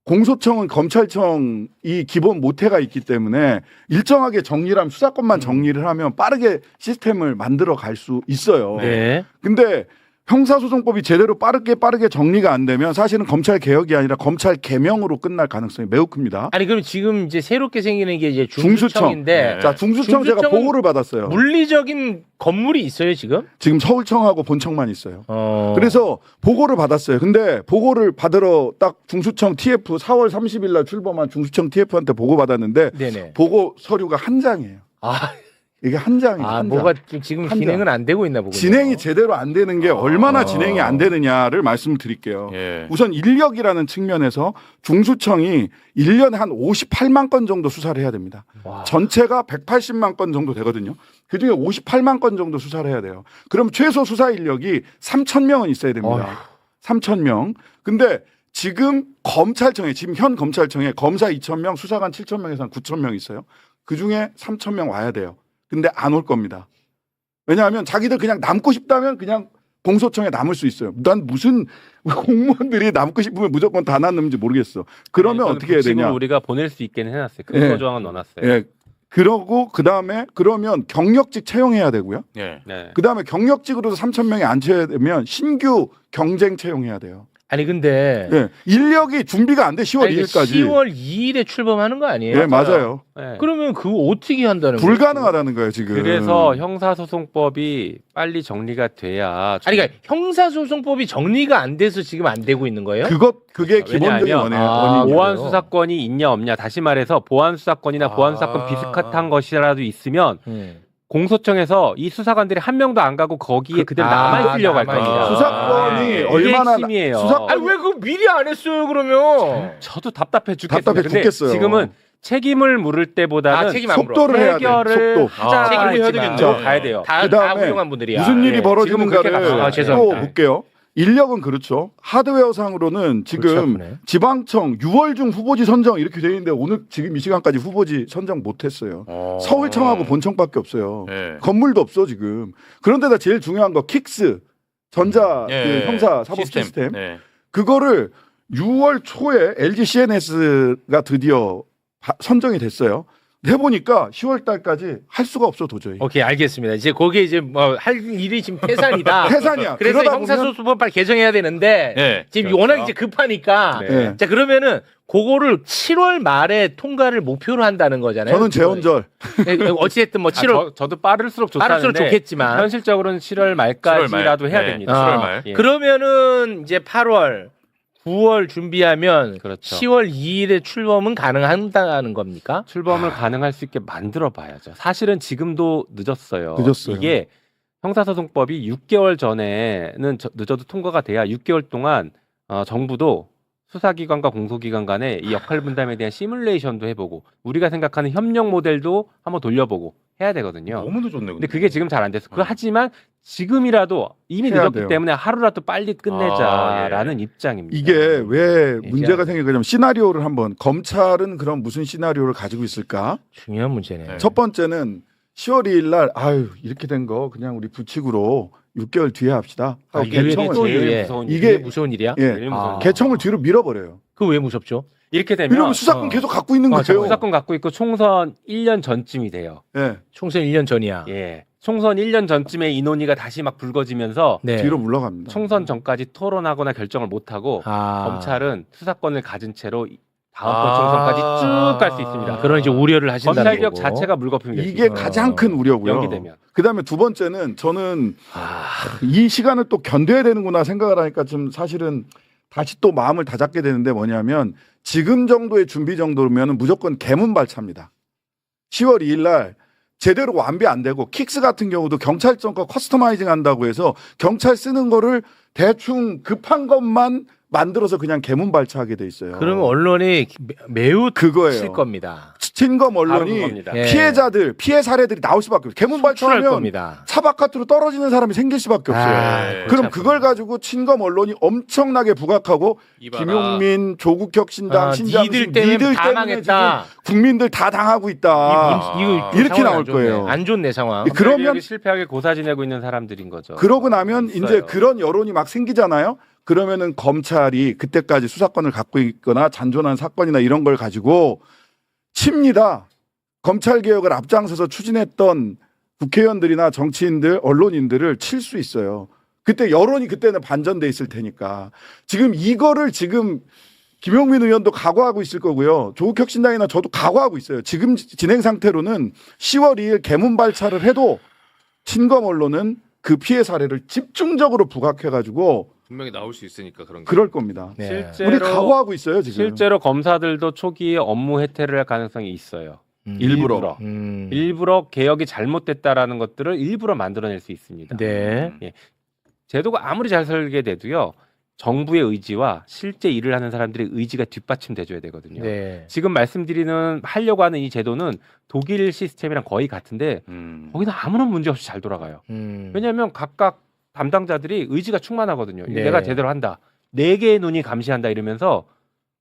[SPEAKER 5] 공소청은 검찰청이 기본 모태가 있기 때문에 일정하게 정리를 하면 수사권만 정리를 하면 빠르게 시스템을 만들어 갈 수 있어요.
[SPEAKER 2] 네.
[SPEAKER 5] 근데 형사소송법이 제대로 빠르게 정리가 안 되면 사실은 검찰 개혁이 아니라 검찰 개명으로 끝날 가능성이 매우 큽니다.
[SPEAKER 2] 아니 그럼 지금 이제 새롭게 생기는 게 이제 중수청인데
[SPEAKER 6] 네.
[SPEAKER 5] 자, 중수청 제가
[SPEAKER 2] 중수청은
[SPEAKER 5] 보고를 받았어요.
[SPEAKER 2] 물리적인 건물이 있어요 지금?
[SPEAKER 5] 지금 서울청하고 본청만 있어요.
[SPEAKER 2] 어.
[SPEAKER 5] 그래서 보고를 받았어요. 근데 보고를 받으러 딱 중수청 TF 4월 30일 날 출범한 중수청 TF한테 보고 받았는데
[SPEAKER 2] 네네.
[SPEAKER 5] 보고 서류가 한 장이에요.
[SPEAKER 2] 아,
[SPEAKER 5] 이게 한 장이에요.
[SPEAKER 2] 아
[SPEAKER 5] 한
[SPEAKER 2] 뭐가
[SPEAKER 5] 장.
[SPEAKER 2] 지금
[SPEAKER 5] 한
[SPEAKER 2] 진행은
[SPEAKER 5] 장.
[SPEAKER 2] 안 되고 있나 보군요.
[SPEAKER 5] 진행이 제대로 안 되는 게 얼마나 진행이 안 되느냐를 말씀드릴게요.
[SPEAKER 6] 예.
[SPEAKER 5] 우선 인력이라는 측면에서 중수청이 1년에 한 58만 건 정도 수사를 해야 됩니다.
[SPEAKER 2] 와.
[SPEAKER 5] 전체가 180만 건 정도 되거든요. 그중에 58만 건 정도 수사를 해야 돼요. 그럼 최소 수사 인력이 3,000명은 있어야 됩니다. 3,000명. 근데 지금 검찰청에 지금 현 검찰청에 검사 2,000명, 수사관 7,000명에서 한 9,000명 있어요. 그중에 3,000명 와야 돼요. 근데 안 올 겁니다. 왜냐하면 자기들 그냥 남고 싶다면 그냥 공소청에 남을 수 있어요. 난 무슨 공무원들이 남고 싶으면 무조건 다 남는지 모르겠어. 그러면
[SPEAKER 4] 아니,
[SPEAKER 5] 어떻게 해야
[SPEAKER 4] 지금
[SPEAKER 5] 되냐?
[SPEAKER 4] 우리가 보낼 수 있게는 해놨어요.
[SPEAKER 5] 예.
[SPEAKER 4] 근거 조항은 넣어놨어요.
[SPEAKER 5] 예. 그러고 그다음에 그러면 경력직 채용해야 되고요.
[SPEAKER 6] 예.
[SPEAKER 4] 네.
[SPEAKER 5] 그다음에 경력직으로도 3,000명이 안 채워야 되면 신규 경쟁 채용해야 돼요.
[SPEAKER 2] 아니 근데
[SPEAKER 5] 예. 인력이 준비가 안 돼. 10월
[SPEAKER 2] 아니,
[SPEAKER 5] 2일까지.
[SPEAKER 2] 10월 2일에 출범하는 거 아니에요?
[SPEAKER 5] 예, 맞아요.
[SPEAKER 4] 네.
[SPEAKER 2] 그러면 그거 어떻게 한다는 거예요?
[SPEAKER 5] 불가능하다는 거예요, 지금.
[SPEAKER 4] 그래서 형사소송법이 빨리 정리가 돼야
[SPEAKER 2] 아니 그러니까 형사소송법이 정리가 안 돼서 지금 안 되고 있는 거예요?
[SPEAKER 5] 그게 기본적인
[SPEAKER 4] 왜냐하면
[SPEAKER 5] 원인이에요.
[SPEAKER 2] 아,
[SPEAKER 5] 원인이에요.
[SPEAKER 4] 보안 수사권이 있냐 없냐 다시 말해서 보안 수사권이나 보안 수사권 비슷한 것이라도 있으면 공소청에서 이 수사관들이 한 명도 안 가고 거기에 그대로 남아 있으려고 할
[SPEAKER 2] 남아
[SPEAKER 4] 겁니다.
[SPEAKER 2] 있어요.
[SPEAKER 5] 수사권이
[SPEAKER 2] 아,
[SPEAKER 5] 얼마나
[SPEAKER 4] 이게 핵심이에요.
[SPEAKER 2] 아니 왜 그거 미리 안 했어요 그러면?
[SPEAKER 4] 저도 답답해 죽겠습니다.
[SPEAKER 5] 답답해
[SPEAKER 4] 근데
[SPEAKER 5] 죽겠어요.
[SPEAKER 4] 지금은 책임을 물을 때보다는
[SPEAKER 2] 책임 안 물어.
[SPEAKER 5] 속도를 해야 돼.
[SPEAKER 4] 해결을
[SPEAKER 5] 속도.
[SPEAKER 4] 하자가
[SPEAKER 2] 책임을 해야
[SPEAKER 4] 있지만
[SPEAKER 2] 되겠네요.
[SPEAKER 4] 가야 돼요.
[SPEAKER 2] 다
[SPEAKER 5] 그다음에
[SPEAKER 2] 훌륭한 분들이야.
[SPEAKER 5] 무슨 일이
[SPEAKER 2] 예.
[SPEAKER 4] 지금은 그렇게
[SPEAKER 5] 벌어지는가를
[SPEAKER 4] 나가요.
[SPEAKER 2] 아,
[SPEAKER 5] 또
[SPEAKER 2] 죄송합니다.
[SPEAKER 5] 볼게요. 인력은 그렇죠. 하드웨어상으로는
[SPEAKER 2] 골치
[SPEAKER 5] 지금
[SPEAKER 2] 아프네.
[SPEAKER 5] 지방청 6월 중 후보지 선정 이렇게 돼 있는데 오늘 지금 이 시간까지 후보지 선정 못했어요. 서울청하고 본청밖에 없어요.
[SPEAKER 6] 예.
[SPEAKER 5] 건물도 없어 지금. 그런데다 제일 중요한 거 킥스 전자
[SPEAKER 6] 예.
[SPEAKER 5] 그 형사 사법 시스템
[SPEAKER 6] 예.
[SPEAKER 5] 그거를 6월 초에 LG CNS가 드디어 선정이 됐어요. 해보니까 10월 달까지 할 수가 없어 도저히.
[SPEAKER 2] 오케이 알겠습니다. 이제 거기에 이제 뭐 할 일이 지금 태산이다.
[SPEAKER 5] 태산이야.
[SPEAKER 2] 그래서
[SPEAKER 5] 그러다
[SPEAKER 2] 형사소송법 빨리 개정해야 되는데
[SPEAKER 6] 예.
[SPEAKER 2] 지금
[SPEAKER 4] 그렇죠.
[SPEAKER 2] 워낙 이제 급하니까.
[SPEAKER 4] 네.
[SPEAKER 5] 예.
[SPEAKER 2] 자 그러면은 그거를 7월 말에 통과를 목표로 한다는 거잖아요.
[SPEAKER 5] 저는 재헌절.
[SPEAKER 2] 어찌됐든 뭐 7월
[SPEAKER 4] 저도 빠를수록
[SPEAKER 2] 빠를수록
[SPEAKER 4] 좋다는데
[SPEAKER 2] 좋겠지만
[SPEAKER 4] 현실적으로 7월 말까지라도
[SPEAKER 6] 7월 말.
[SPEAKER 4] 해야
[SPEAKER 6] 네.
[SPEAKER 4] 됩니다.
[SPEAKER 6] 7월 말.
[SPEAKER 4] 예.
[SPEAKER 2] 그러면은 이제 8월 9월 준비하면
[SPEAKER 4] 그렇죠.
[SPEAKER 2] 10월 2일에 출범은 가능한다는 겁니까?
[SPEAKER 4] 출범을 가능할 수 있게 만들어 봐야죠. 사실은 지금도 늦었어요.
[SPEAKER 5] 늦었어요.
[SPEAKER 4] 이게 형사소송법이 6개월 전에는 늦어도 통과가 돼야 6개월 동안 정부도 수사기관과 공소기관 간의 이 역할 분담에 대한 시뮬레이션도 해보고 우리가 생각하는 협력 모델도 한번 돌려보고 해야 되거든요.
[SPEAKER 6] 너무 늦었네.
[SPEAKER 4] 근데 그게 지금 잘 안 됐어. 하지만 지금이라도 이미
[SPEAKER 5] 해야
[SPEAKER 4] 늦었기
[SPEAKER 5] 돼요.
[SPEAKER 4] 때문에 하루라도 빨리 끝내자라는 입장입니다.
[SPEAKER 5] 이게 왜
[SPEAKER 2] 예,
[SPEAKER 5] 문제가 생기냐면 시나리오를 한번 검찰은 그럼 무슨 시나리오를 가지고 있을까?
[SPEAKER 2] 중요한 문제네.
[SPEAKER 6] 네.
[SPEAKER 5] 첫 번째는 10월 2일 날 아유 이렇게 된 거 그냥 우리 부칙으로 6개월 뒤에 합시다. 하고
[SPEAKER 2] 이게
[SPEAKER 5] 개청을
[SPEAKER 2] 또
[SPEAKER 4] 제일
[SPEAKER 2] 이게
[SPEAKER 4] 무서운
[SPEAKER 5] 이게
[SPEAKER 2] 이게 무서운 일이야?
[SPEAKER 5] 예,
[SPEAKER 4] 제일 무서운 일.
[SPEAKER 5] 개청을 뒤로 밀어버려요.
[SPEAKER 2] 그거 왜 무섭죠?
[SPEAKER 4] 이렇게 되면
[SPEAKER 5] 이러면 수사권 계속 갖고 있는 거예요.
[SPEAKER 4] 수사권 갖고 있고 총선 1년 전쯤이 돼요.
[SPEAKER 5] 예,
[SPEAKER 2] 총선 1년 전이야.
[SPEAKER 4] 예. 총선 1년 전쯤에 인원위가 다시 막 불거지면서
[SPEAKER 2] 네.
[SPEAKER 5] 뒤로 물러갑니다.
[SPEAKER 4] 총선 전까지 토론하거나 결정을 못 하고 검찰은 수사권을 가진 채로 다음번 총선까지 쭉 갈 수 있습니다.
[SPEAKER 2] 그런 이제 우려를 하신다는
[SPEAKER 4] 검찰개혁
[SPEAKER 2] 거고.
[SPEAKER 4] 자체가 물거품이 될 수
[SPEAKER 5] 이게
[SPEAKER 4] 있어요.
[SPEAKER 5] 가장 큰 우려고요.
[SPEAKER 4] 연기되면.
[SPEAKER 5] 그다음에 두 번째는 저는
[SPEAKER 2] 아,
[SPEAKER 5] 이 시간을 또 견뎌야 되는구나 생각을 하니까 좀 사실은 다시 또 마음을 다잡게 되는데 뭐냐면 지금 정도의 준비 정도면 무조건 개문발차입니다. 10월 2일 날 제대로 완비 안 되고 킥스 같은 경우도 경찰청 거 커스터마이징 한다고 해서 경찰 쓰는 거를 대충 급한 것만 만들어서 그냥 개문발차하게 돼 있어요.
[SPEAKER 2] 그러면 언론이 매우
[SPEAKER 5] 그거예요.
[SPEAKER 2] 칠 겁니다.
[SPEAKER 5] 친검
[SPEAKER 4] 바로
[SPEAKER 5] 언론이
[SPEAKER 4] 그겁니다.
[SPEAKER 2] 예.
[SPEAKER 5] 피해자들, 피해 사례들이 나올 수밖에 없어요.
[SPEAKER 2] 출할
[SPEAKER 5] 개문발차하면
[SPEAKER 2] 겁니다.
[SPEAKER 5] 차 바깥으로 떨어지는 사람이 생길 수밖에 없어요.
[SPEAKER 2] 아,
[SPEAKER 5] 그럼
[SPEAKER 2] 골치
[SPEAKER 5] 그걸 가지고 친검 언론이 엄청나게 부각하고 김용민, 조국혁 신당,
[SPEAKER 2] 아,
[SPEAKER 5] 신장식
[SPEAKER 2] 니들 때문에 다 망했다.
[SPEAKER 5] 지금 국민들 다 당하고 있다.
[SPEAKER 2] 이거
[SPEAKER 5] 이렇게
[SPEAKER 2] 상황이
[SPEAKER 5] 나올
[SPEAKER 2] 안 좋네.
[SPEAKER 5] 거예요.
[SPEAKER 2] 안 좋네 상황.
[SPEAKER 5] 그러면
[SPEAKER 4] 그러면 실패하게 고사 지내고 있는 사람들인 거죠.
[SPEAKER 5] 그러고 나면
[SPEAKER 4] 있어요.
[SPEAKER 5] 이제 그런 여론이 막 생기잖아요. 그러면은 검찰이 그때까지 수사권을 갖고 있거나 잔존한 사건이나 이런 걸 가지고 칩니다. 검찰 개혁을 앞장서서 추진했던 국회의원들이나 정치인들, 언론인들을 칠 수 있어요. 그때 여론이 그때는 반전돼 있을 테니까. 지금 이거를 지금 김용민 의원도 각오하고 있을 거고요. 조국혁 신당이나 저도 각오하고 있어요. 지금 진행 상태로는 10월 2일 개문발차를 해도 친검 언론은 그 피해 사례를 집중적으로 부각해가지고
[SPEAKER 3] 분명히 나올 수 있으니까 그런 게.
[SPEAKER 5] 그럴 겁니다.
[SPEAKER 2] 네.
[SPEAKER 4] 실제로
[SPEAKER 5] 우리 각오하고 있어요 지금.
[SPEAKER 4] 실제로 검사들도 초기에 업무 해태를 할 가능성이 있어요.
[SPEAKER 5] 일부러.
[SPEAKER 4] 일부러 개혁이 잘못됐다라는 것들을 일부러 만들어낼 수 있습니다.
[SPEAKER 2] 네.
[SPEAKER 4] 제도가 아무리 잘 설계돼도요. 정부의 의지와 실제 일을 하는 사람들의 의지가 뒷받침돼줘야 되거든요.
[SPEAKER 2] 네.
[SPEAKER 4] 지금 말씀드리는 하려고 하는 이 제도는 독일 시스템이랑 거의 같은데 거기는 아무런 문제 없이 잘 돌아가요. 왜냐하면 각각 담당자들이 의지가 충만하거든요.
[SPEAKER 2] 네.
[SPEAKER 4] 내가 제대로 한다. 4개의 눈이 감시한다 이러면서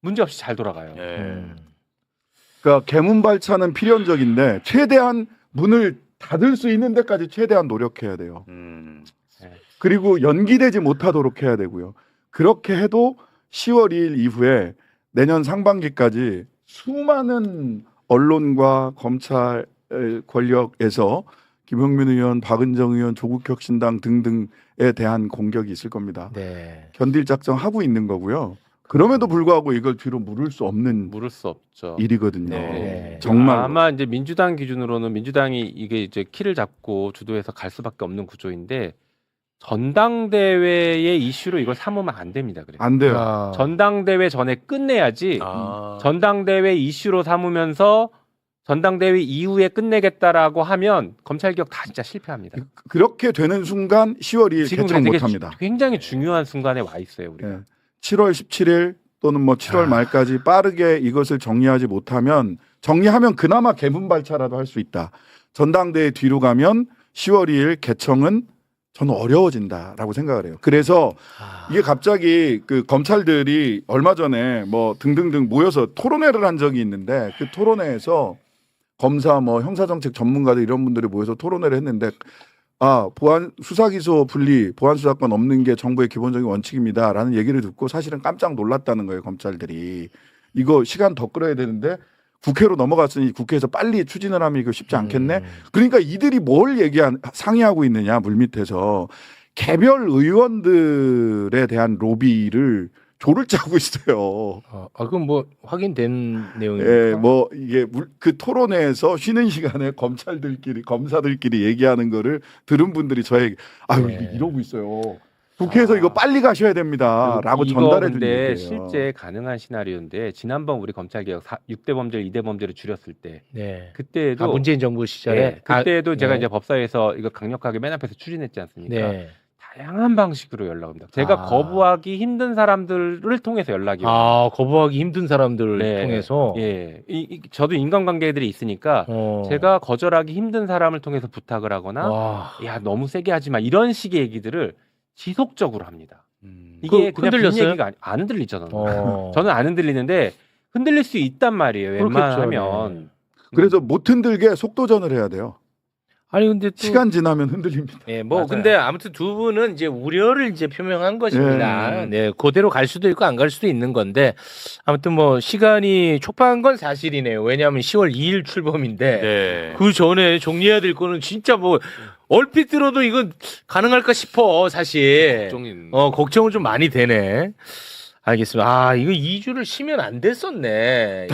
[SPEAKER 4] 문제 없이 잘 돌아가요.
[SPEAKER 5] 그러니까 개문발차는 필연적인데 최대한 문을 닫을 수 있는 데까지 최대한 노력해야 돼요. 그리고 연기되지 못하도록 해야 되고요. 그렇게 해도 10월 2일 이후에 내년 상반기까지 수많은 언론과 검찰 권력에서 김용민 의원, 박은정 의원, 조국혁 신당 등등에 대한 공격이 있을 겁니다.
[SPEAKER 2] 네.
[SPEAKER 5] 견딜 작정 하고 있는 거고요. 그럼에도 불구하고 이걸 뒤로 물을 수 없는
[SPEAKER 4] 물을 수 없죠.
[SPEAKER 5] 일이거든요.
[SPEAKER 2] 네.
[SPEAKER 5] 정말
[SPEAKER 4] 아마 이제 민주당 기준으로는 민주당이 이게 이제 키를 잡고 주도해서 갈 수밖에 없는 구조인데 전당대회의 이슈로 이걸 삼으면 안 됩니다. 그래서
[SPEAKER 5] 안 돼요.
[SPEAKER 2] 아,
[SPEAKER 4] 전당대회 전에 끝내야지. 전당대회 이슈로 삼으면서 전당대회 이후에 끝내겠다라고 하면 검찰개혁 다 진짜 실패합니다.
[SPEAKER 5] 그렇게 되는 순간 10월 2일
[SPEAKER 4] 지금
[SPEAKER 5] 개청
[SPEAKER 4] 되게
[SPEAKER 5] 못합니다.
[SPEAKER 4] 굉장히 중요한 순간에 와 있어요. 우리가.
[SPEAKER 5] 예. 7월 17일 또는 뭐 7월 말까지 빠르게 이것을 정리하지 못하면 정리하면 그나마 개문발차라도 할 수 있다. 전당대회 뒤로 가면 10월 2일 개청은 저는 어려워진다라고 생각을 해요. 그래서 이게 갑자기 그 검찰들이 얼마 전에 뭐 등등등 모여서 토론회를 한 적이 있는데 그 토론회에서 검사 뭐 형사정책 전문가들 이런 분들이 모여서 토론회를 했는데 보안 수사기소 분리 보안 수사권 없는 게 정부의 기본적인 원칙입니다라는 얘기를 듣고 사실은 깜짝 놀랐다는 거예요. 검찰들이 이거 시간 더 끌어야 되는데 국회로 넘어갔으니 국회에서 빨리 추진을 하면 이거 쉽지 않겠네. 그러니까 이들이 뭘 상의하고 있느냐 물밑에서 개별 의원들에 대한 로비를 조를 짜고 있어요.
[SPEAKER 2] 그럼 뭐 확인된 내용입니까?
[SPEAKER 5] 예, 뭐 이게 그 토론회에서 쉬는 시간에 검사들끼리 얘기하는 거를 들은 분들이 저에게
[SPEAKER 2] 네.
[SPEAKER 5] 이러고 있어요. 국회에서 이거 빨리 가셔야 됩니다라고 전달해 준
[SPEAKER 4] 근데
[SPEAKER 5] 얘기예요.
[SPEAKER 4] 실제 가능한 시나리오인데 지난번 우리 검찰개혁 6대 범죄, 2대 범죄를 줄였을 때
[SPEAKER 2] 네.
[SPEAKER 4] 그때도
[SPEAKER 2] 문재인 정부 시절에
[SPEAKER 4] 그때도 제가
[SPEAKER 2] 네.
[SPEAKER 4] 이제 법사위에서 이거 강력하게 맨 앞에서 추진했지 않습니까?
[SPEAKER 2] 네.
[SPEAKER 4] 다양한 방식으로 연락옵니다. 제가
[SPEAKER 2] 아.
[SPEAKER 4] 거부하기 힘든 사람들을 통해서 연락이 와요.
[SPEAKER 2] 아, 거부하기 힘든 사람들을
[SPEAKER 4] 네.
[SPEAKER 2] 통해서.
[SPEAKER 4] 예, 저도 인간관계들이 있으니까 제가 거절하기 힘든 사람을 통해서 부탁을 하거나
[SPEAKER 2] 와.
[SPEAKER 4] 야 너무 세게 하지 마 이런 식의 얘기들을 지속적으로 합니다. 이게
[SPEAKER 2] 그
[SPEAKER 4] 그냥 빈
[SPEAKER 2] 흔들렸어요?
[SPEAKER 4] 얘기가 안 흔들리죠. 저는.
[SPEAKER 2] 어.
[SPEAKER 4] 저는 안 흔들리는데 흔들릴 수 있단 말이에요.
[SPEAKER 2] 그렇겠죠,
[SPEAKER 4] 웬만하면.
[SPEAKER 5] 그래서 못 흔들게 속도전을 해야 돼요.
[SPEAKER 2] 아니 근데 또
[SPEAKER 5] 시간 지나면 흔들립니다.
[SPEAKER 2] 예, 뭐
[SPEAKER 4] 맞아요.
[SPEAKER 2] 근데 아무튼 두 분은 이제 우려를 이제 표명한 것입니다.
[SPEAKER 5] 예.
[SPEAKER 2] 네, 그대로 갈 수도 있고 안 갈 수도 있는 건데 아무튼 뭐 시간이 촉박한 건 사실이네요. 왜냐하면 10월 2일 출범인데
[SPEAKER 6] 네.
[SPEAKER 2] 그 전에 정리해야 될 거는 진짜 뭐 얼핏 들어도 이건 가능할까 싶어 사실.
[SPEAKER 3] 걱정인.
[SPEAKER 2] 걱정은 좀 많이 되네. 알겠습니다. 아, 이거 2주를 쉬면 안 됐었네.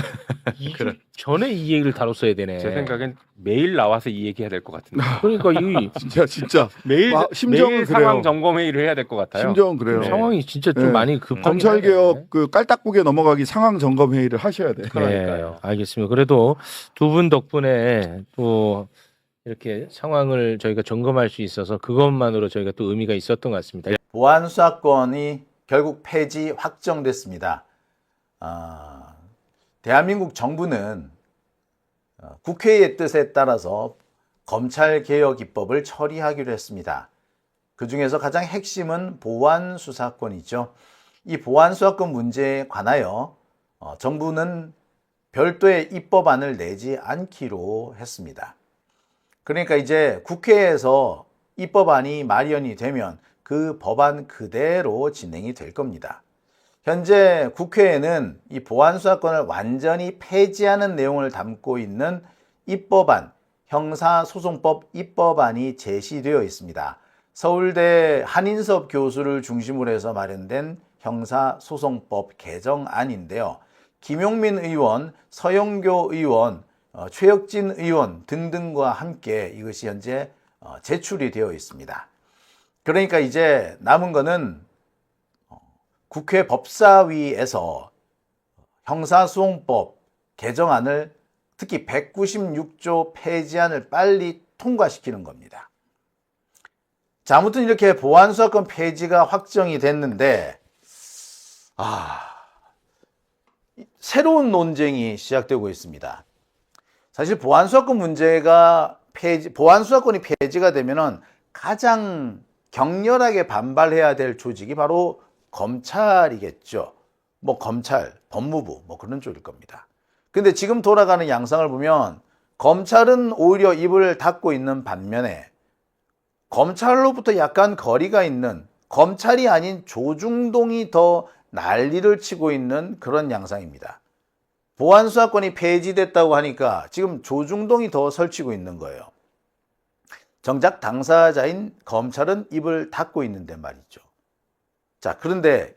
[SPEAKER 2] 2주 전에 이 얘기를 다뤘어야 되네.
[SPEAKER 4] 제 생각엔 매일 나와서 이 얘기해야 될 것 같은데.
[SPEAKER 2] 그러니까 이
[SPEAKER 5] 진짜
[SPEAKER 4] 매일
[SPEAKER 5] 심정은
[SPEAKER 4] 매일
[SPEAKER 5] 그래요.
[SPEAKER 4] 상황 점검 회의를 해야 될 것 같아요.
[SPEAKER 5] 심정은 그래요.
[SPEAKER 4] 네.
[SPEAKER 2] 상황이 진짜 좀
[SPEAKER 5] 네.
[SPEAKER 2] 많이 급하긴
[SPEAKER 5] 검찰
[SPEAKER 2] 하네.
[SPEAKER 5] 개혁 그 깔딱고개 넘어가기 상황 점검 회의를 하셔야 돼요.
[SPEAKER 4] 그러니까요.
[SPEAKER 2] 네, 알겠습니다. 그래도 두 분 덕분에 또 이렇게 상황을 저희가 점검할 수 있어서 그것만으로 저희가 또 의미가 있었던 것 같습니다.
[SPEAKER 8] 보안 수사권이 결국 폐지 확정됐습니다. 대한민국 정부는 국회의 뜻에 따라서 검찰개혁 입법을 처리하기로 했습니다. 그 중에서 가장 핵심은 보안 수사권이죠. 이 보안 수사권 문제에 관하여 정부는 별도의 입법안을 내지 않기로 했습니다. 그러니까 이제 국회에서 입법안이 마련이 되면 그 법안 그대로 진행이 될 겁니다. 현재 국회에는 이 보안수사권을 완전히 폐지하는 내용을 담고 있는 입법안, 형사소송법 입법안이 제시되어 있습니다. 서울대 한인섭 교수를 중심으로 해서 마련된 형사소송법 개정안인데요. 김용민 의원, 서영교 의원, 최혁진 의원 등등과 함께 이것이 현재 제출이 되어 있습니다. 그러니까 이제 남은 거는 국회 법사위에서 형사소송법 개정안을 특히 196조 폐지안을 빨리 통과시키는 겁니다. 자, 아무튼 이렇게 보안수사권 폐지가 확정이 됐는데 새로운 논쟁이 시작되고 있습니다. 사실 보안수사권 문제가 보안수사권이 폐지가 되면은 가장 격렬하게 반발해야 될 조직이 바로 검찰이겠죠. 뭐 검찰, 법무부 뭐 그런 쪽일 겁니다. 근데 지금 돌아가는 양상을 보면 검찰은 오히려 입을 닫고 있는 반면에 검찰로부터 약간 거리가 있는 검찰이 아닌 조중동이 더 난리를 치고 있는 그런 양상입니다. 보안수사권이 폐지됐다고 하니까 지금 조중동이 더 설치고 있는 거예요. 정작 당사자인 검찰은 입을 닫고 있는데 말이죠. 자, 그런데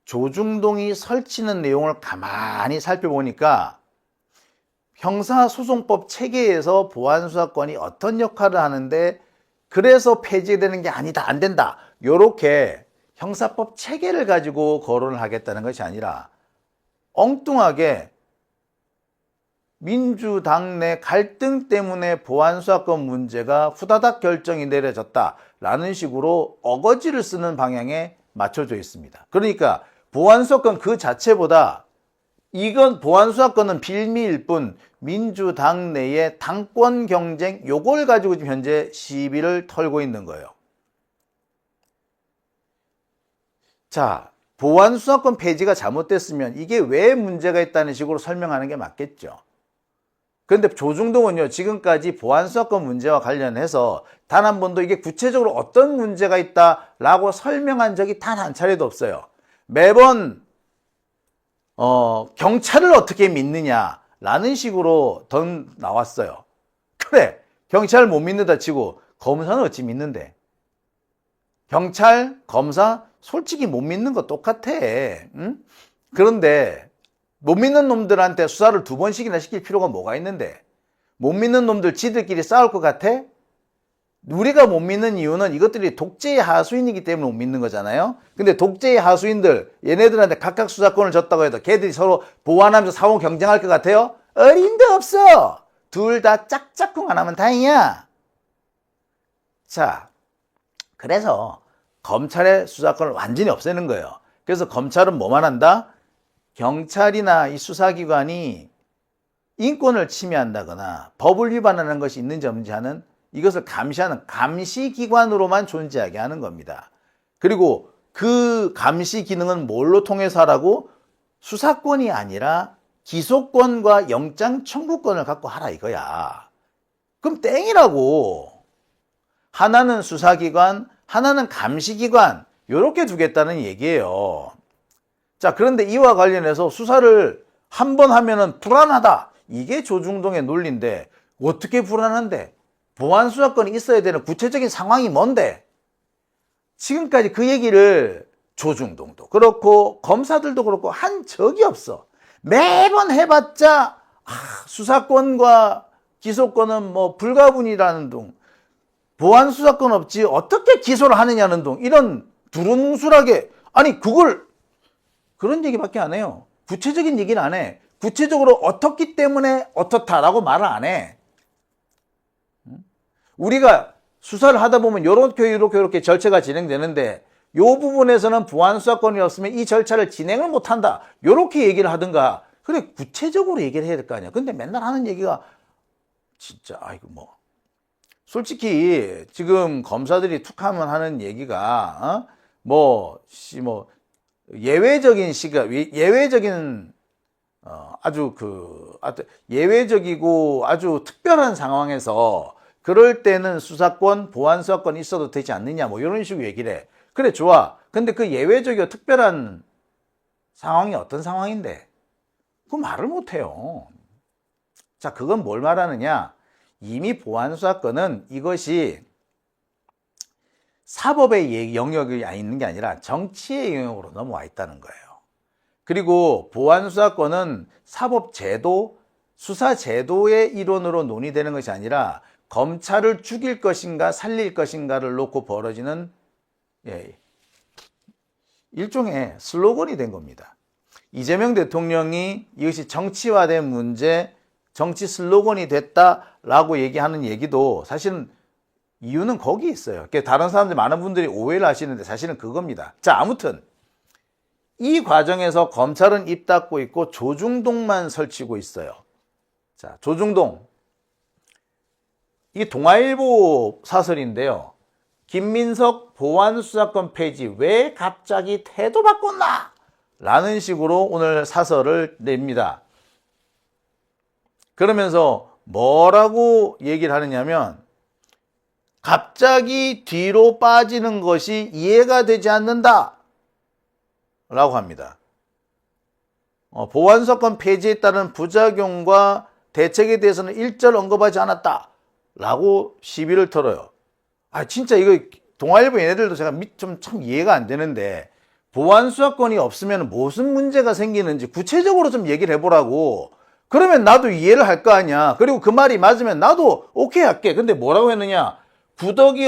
[SPEAKER 8] 조중동이 설치는 내용을 가만히 살펴보니까 형사소송법 체계에서 보안수사권이 어떤 역할을 하는데 그래서 폐지되는 게 아니다, 안 된다. 요렇게 형사법 체계를 가지고 거론을 하겠다는 것이 아니라 엉뚱하게 민주당 내 갈등 때문에 보안수사권 문제가 후다닥 결정이 내려졌다라는 식으로 어거지를 쓰는 방향에 맞춰져 있습니다. 그러니까 보안수사권 그 자체보다 이건 보안수사권은 빌미일 뿐 민주당 내의 당권 경쟁 요걸 가지고 지금 현재 시비를 털고 있는 거예요. 자, 보안수사권 폐지가 잘못됐으면 이게 왜 문제가 있다는 식으로 설명하는 게 맞겠죠. 그런데 조중동은요, 지금까지 보안수사권 문제와 관련해서 단 한 번도 이게 구체적으로 어떤 문제가 있다라고 설명한 적이 단 한 차례도 없어요. 매번 경찰을 어떻게 믿느냐라는 식으로 던 나왔어요. 그래, 경찰을 못 믿는다 치고 검사는 어찌 믿는데? 경찰, 검사 솔직히 못 믿는 거 똑같아. 응? 그런데 못 믿는 놈들한테 수사를 2번씩이나 시킬 필요가 뭐가 있는데? 못 믿는 놈들 지들끼리 싸울 것 같아? 우리가 못 믿는 이유는 이것들이 독재의 하수인이기 때문에 못 믿는 거잖아요. 근데 독재의 하수인들, 얘네들한테 각각 수사권을 줬다고 해도 걔들이 서로 보완하면서 상호 경쟁할 것 같아요? 어림도 없어. 둘 다 짝짝꿍 안 하면 다행이야. 자, 그래서 검찰의 수사권을 완전히 없애는 거예요. 그래서 검찰은 뭐만 한다? 경찰이나 이 수사기관이 인권을 침해한다거나 법을 위반하는 것이 있는지 없는지 하는 이것을 감시하는 감시기관으로만 존재하게 하는 겁니다. 그리고 그 감시 기능은 뭘로 통해서 하라고? 수사권이 아니라 기소권과 영장 청구권을 갖고 하라 이거야. 그럼 땡이라고. 하나는 수사기관, 하나는 감시기관 이렇게 두겠다는 얘기예요. 자, 그런데 이와 관련해서 수사를 한 번 하면은 불안하다. 이게 조중동의 논리인데 어떻게 불안한데? 보안 수사권이 있어야 되는 구체적인 상황이 뭔데? 지금까지 그 얘기를 조중동도 그렇고 검사들도 그렇고 한 적이 없어. 매번 해봤자 수사권과 기소권은 뭐 불가분이라는 둥, 보안 수사권 없지 어떻게 기소를 하느냐는 둥, 이런 두루뭉술하게, 아니 그걸 그런 얘기밖에 안 해요. 구체적인 얘기는 안 해. 구체적으로 어떻기 때문에 어떻다라고 말을 안 해. 우리가 수사를 하다 보면 이렇게 절차가 진행되는데 이 부분에서는 보안 수사권이 없으면 이 절차를 진행을 못한다. 이렇게 얘기를 하든가. 그래, 구체적으로 얘기를 해야 될 거 아니야. 근데 맨날 하는 얘기가 진짜 아이고 뭐 솔직히 지금 검사들이 툭하면 하는 얘기가 예외적인 시각, 예외적인 예외적이고 아주 특별한 상황에서 그럴 때는 수사권, 보안 수사권이 있어도 되지 않느냐, 뭐 이런 식으로 얘기를 해. 그래, 좋아. 근데 그 예외적이고 특별한 상황이 어떤 상황인데? 그거 말을 못 해요. 자, 그건 뭘 말하느냐? 이미 보안 수사권은 이것이 사법의 영역이 있는 게 아니라 정치의 영역으로 넘어와 있다는 거예요. 그리고 보안 수사권은 사법 제도, 수사 제도의 일원으로 논의되는 것이 아니라 검찰을 죽일 것인가 살릴 것인가를 놓고 벌어지는 일종의 슬로건이 된 겁니다. 이재명 대통령이 이것이 정치화된 문제, 정치 슬로건이 됐다라고 얘기하는 얘기도 사실은 이유는 거기 있어요. 다른 사람들, 많은 분들이 오해를 하시는데 사실은 그겁니다. 자, 아무튼 이 과정에서 검찰은 입 닫고 있고 조중동만 설치고 있어요. 자, 조중동. 이 동아일보 사설인데요. 김민석 보안수사권 폐지 왜 갑자기 태도 바꿨나? 라는 식으로 오늘 사설을 냅니다. 그러면서 뭐라고 얘기를 하느냐면 갑자기 뒤로 빠지는 것이 이해가 되지 않는다 라고 합니다. 보안수사권 폐지에 따른 부작용과 대책에 대해서는 일절 언급하지 않았다 라고 시비를 털어요. 아, 진짜 이거 동아일보 얘네들도 제가 좀 참 이해가 안 되는데, 보안 수사권이 없으면 무슨 문제가 생기는지 구체적으로 좀 얘기를 해보라고. 그러면 나도 이해를 할 거 아니야. 그리고 그 말이 맞으면 나도 오케이 할게. 근데 뭐라고 했느냐? 구덕이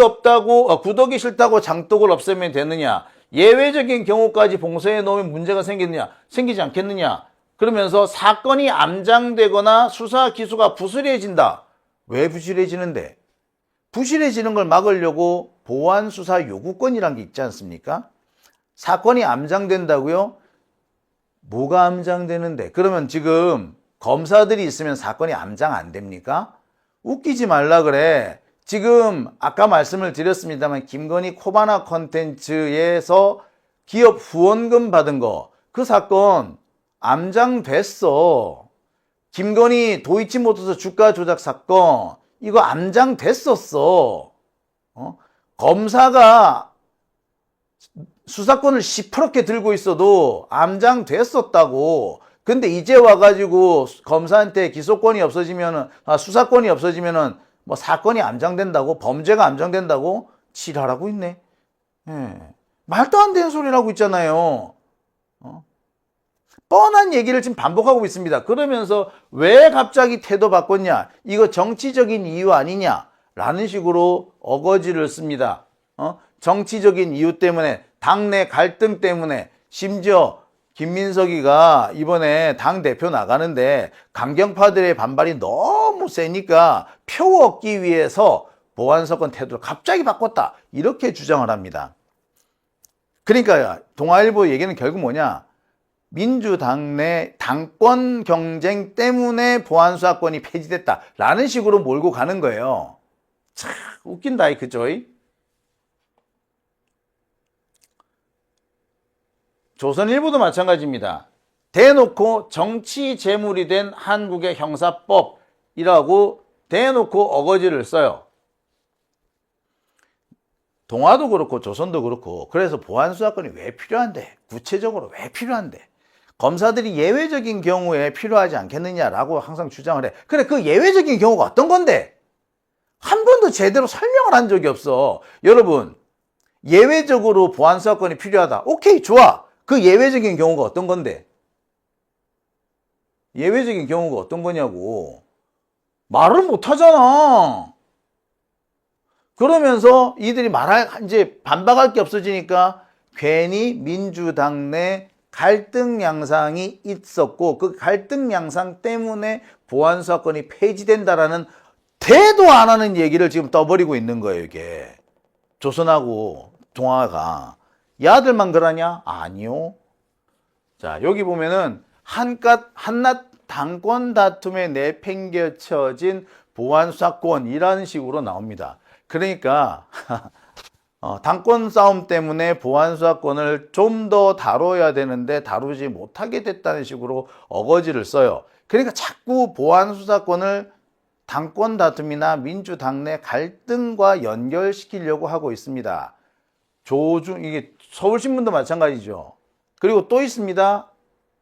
[SPEAKER 8] 싫다고 장독을 없애면 되느냐? 예외적인 경우까지 봉쇄해 놓으면 문제가 생기지 않겠느냐? 그러면서 사건이 암장되거나 수사 기소가 부실해진다. 왜 부실해지는데? 부실해지는 걸 막으려고 보안 수사 요구권이란 게 있지 않습니까? 사건이 암장된다고요? 뭐가 암장되는데? 그러면 지금 검사들이 있으면 사건이 암장 안 됩니까? 웃기지 말라 그래. 지금 아까 말씀을 드렸습니다만 김건희 코바나 콘텐츠에서 기업 후원금 받은 거, 그 사건 암장됐어. 김건희 도이치모터스 주가 조작 사건, 이거 암장됐었어. 검사가 수사권을 시퍼렇게 들고 있어도 암장됐었다고. 근데 이제 와가지고 검사한테 기소권이 없어지면은, 수사권이 없어지면은 뭐 사건이 암장된다고, 범죄가 암장된다고 지랄하고 있네. 말도 안 되는 소리를 하고 있잖아요. 뻔한 얘기를 지금 반복하고 있습니다. 그러면서 왜 갑자기 태도 바꿨냐? 이거 정치적인 이유 아니냐? 라는 식으로 어거지를 씁니다. 정치적인 이유 때문에, 당내 갈등 때문에, 심지어 김민석이가 이번에 당대표 나가는데 강경파들의 반발이 너무 세니까 표 얻기 위해서 보안사건 태도를 갑자기 바꿨다. 이렇게 주장을 합니다. 그러니까 동아일보 얘기는 결국 뭐냐? 민주당 내 당권 경쟁 때문에 보안수사권이 폐지됐다라는 식으로 몰고 가는 거예요. 참 웃긴다, 그죠? 조선일보도 마찬가지입니다. 대놓고 정치 재물이 된 한국의 형사법이라고 대놓고 어거지를 써요. 동아도 그렇고 조선도 그렇고. 그래서 보안수사권이 왜 필요한데? 구체적으로 왜 필요한데? 검사들이 예외적인 경우에 필요하지 않겠느냐라고 항상 주장을 해. 그래, 그 예외적인 경우가 어떤 건데? 한 번도 제대로 설명을 한 적이 없어. 여러분, 예외적으로 보안수사권이 필요하다. 오케이, 좋아. 그 예외적인 경우가 어떤 건데? 예외적인 경우가 어떤 거냐고. 말을 못 하잖아. 그러면서 이들이 이제 반박할 게 없어지니까 괜히 민주당 내 갈등 양상이 있었고 그 갈등 양상 때문에 보안수사권이 폐지된다라는 대도 안 하는 얘기를 지금 떠버리고 있는 거예요, 이게. 조선하고 동아가. 이 아들만 그러냐? 아니요. 자, 여기 보면은 한낱 당권 다툼에 내팽개쳐진 보안수사권이라는 식으로 나옵니다. 그러니까 당권 싸움 때문에 보안수사권을 좀 더 다뤄야 되는데 다루지 못하게 됐다는 식으로 어거지를 써요. 그러니까 자꾸 보안수사권을 당권 다툼이나 민주당 내 갈등과 연결시키려고 하고 있습니다. 이게 서울신문도 마찬가지죠. 그리고 또 있습니다.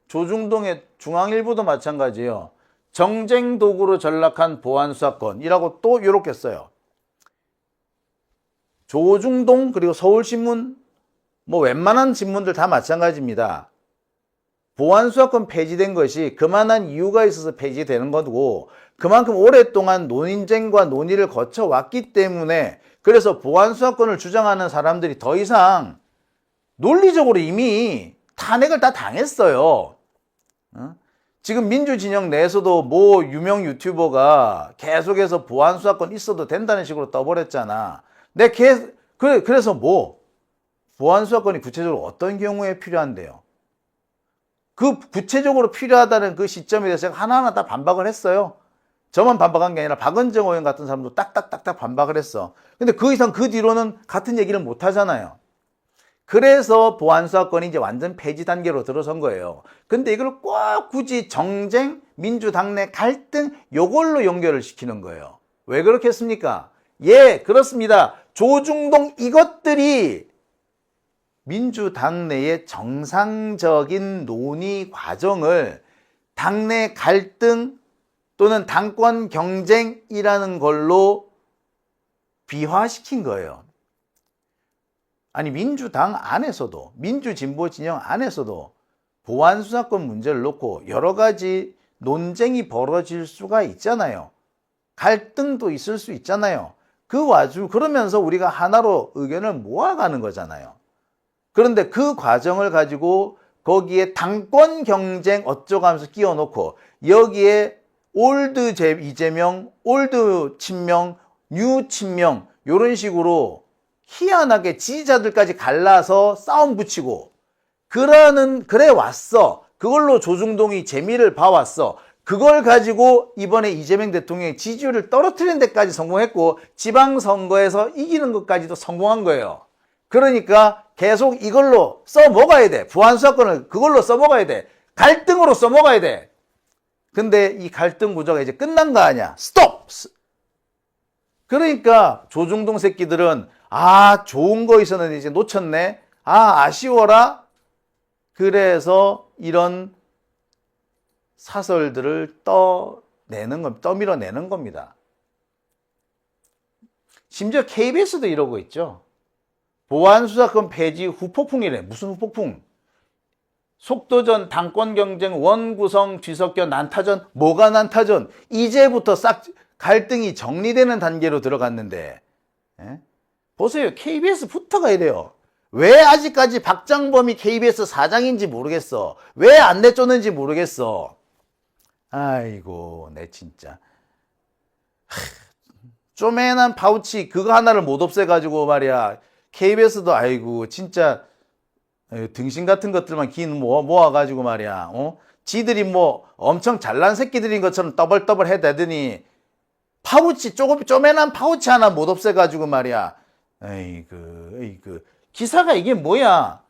[SPEAKER 8] 조중동의 중앙일보도 마찬가지예요. 정쟁 도구로 전락한 보안수사권이라고 또 이렇게 써요. 조중동 그리고 서울신문 뭐 웬만한 신문들 다 마찬가지입니다. 보안수사권 폐지된 것이 그만한 이유가 있어서 폐지되는 거고 그만큼 오랫동안 논쟁과 논의를 거쳐왔기 때문에 그래서 보안수사권을 주장하는 사람들이 더 이상 논리적으로 이미 탄핵을 다 당했어요. 지금 민주진영 내에서도 뭐 유명 유튜버가 계속해서 보안수사권 있어도 된다는 식으로 떠버렸잖아. 그래서 뭐 보안수사권이 구체적으로 어떤 경우에 필요한데요? 그 구체적으로 필요하다는 그 시점에 대해서 제가 하나하나 다 반박을 했어요. 저만 반박한 게 아니라 박은정 의원 같은 사람도 딱딱딱딱 반박을 했어. 근데 그 이상 그 뒤로는 같은 얘기를 못 하잖아요. 그래서 보안수사권이 이제 완전 폐지 단계로 들어선 거예요. 근데 이걸 꼭 굳이 정쟁, 민주당 내 갈등 요걸로 연결을 시키는 거예요. 왜 그렇게 했습니까? 예, 그렇습니다. 조중동 이것들이 민주당 내의 정상적인 논의 과정을 당내 갈등 또는 당권 경쟁이라는 걸로 비화시킨 거예요. 아니 민주당 안에서도 민주진보 진영 안에서도 보안수사권 문제를 놓고 여러 가지 논쟁이 벌어질 수가 있잖아요. 갈등도 있을 수 있잖아요. 그러면서 우리가 하나로 의견을 모아가는 거잖아요. 그런데 그 과정을 가지고 거기에 당권 경쟁 어쩌고 하면서 끼워놓고 여기에 올드 이재명, 올드 친명, 뉴 친명 이런 식으로 희한하게 지지자들까지 갈라서 싸움 붙이고 그래 왔어. 그걸로 조중동이 재미를 봐왔어. 그걸 가지고 이번에 이재명 대통령의 지지율을 떨어뜨리는 데까지 성공했고 지방선거에서 이기는 것까지도 성공한 거예요. 그러니까 계속 이걸로 써먹어야 돼. 보안수사권을 그걸로 써먹어야 돼. 갈등으로 써먹어야 돼. 근데 이 갈등 구조가 이제 끝난 거 아니야. 스톱! 그러니까 조중동 새끼들은 좋은 거 있었는데 이제 놓쳤네. 아쉬워라. 그래서 이런 사설들을 떠밀어내는 겁니다. 심지어 KBS도 이러고 있죠. 보안수사권 폐지 후폭풍이래. 무슨 후폭풍? 속도전, 당권경쟁, 원구성, 뒤섞여 난타전. 뭐가 난타전? 이제부터 싹 갈등이 정리되는 단계로 들어갔는데 보세요. KBS부터가 이래요. 왜 아직까지 박장범이 KBS 사장인지 모르겠어. 왜 안 내쫓는지 모르겠어. 아이고 내 진짜 쪼매난 파우치 그거 하나를 못 없애가지고 말이야. KBS도 아이고 진짜 등신 같은 것들만 긴 모아가지고 말이야. 지들이 뭐 엄청 잘난 새끼들인 것처럼 떠벌떠벌 해대더니 파우치 쪼매난 파우치 하나 못 없애가지고 말이야. 에이그 기사가 이게 뭐야?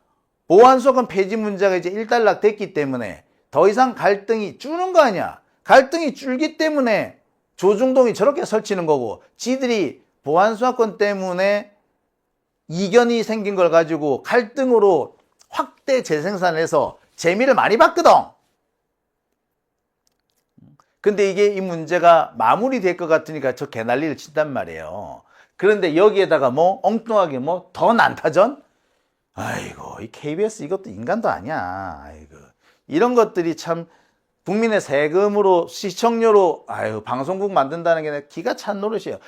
[SPEAKER 8] 보안소관 폐지 문제가 이제 일단락 됐기 때문에 더 이상 갈등이 줄는 거 아니야? 갈등이 줄기 때문에 조중동이 저렇게 설치는 거고, 지들이 보안수사권 때문에 이견이 생긴 걸 가지고 갈등으로 확대 재생산을 해서 재미를 많이 봤거든. 근데 이게 이 문제가 마무리될 것 같으니까 저 개난리를 친단 말이에요. 그런데 여기에다가 뭐 엉뚱하게 뭐 더 난타전? 아이고, 이 KBS 이것도 인간도 아니야. 아이고, 이런 것들이 참 국민의 세금으로 시청료로 방송국 만든다는 게 기가 찬 노릇이에요.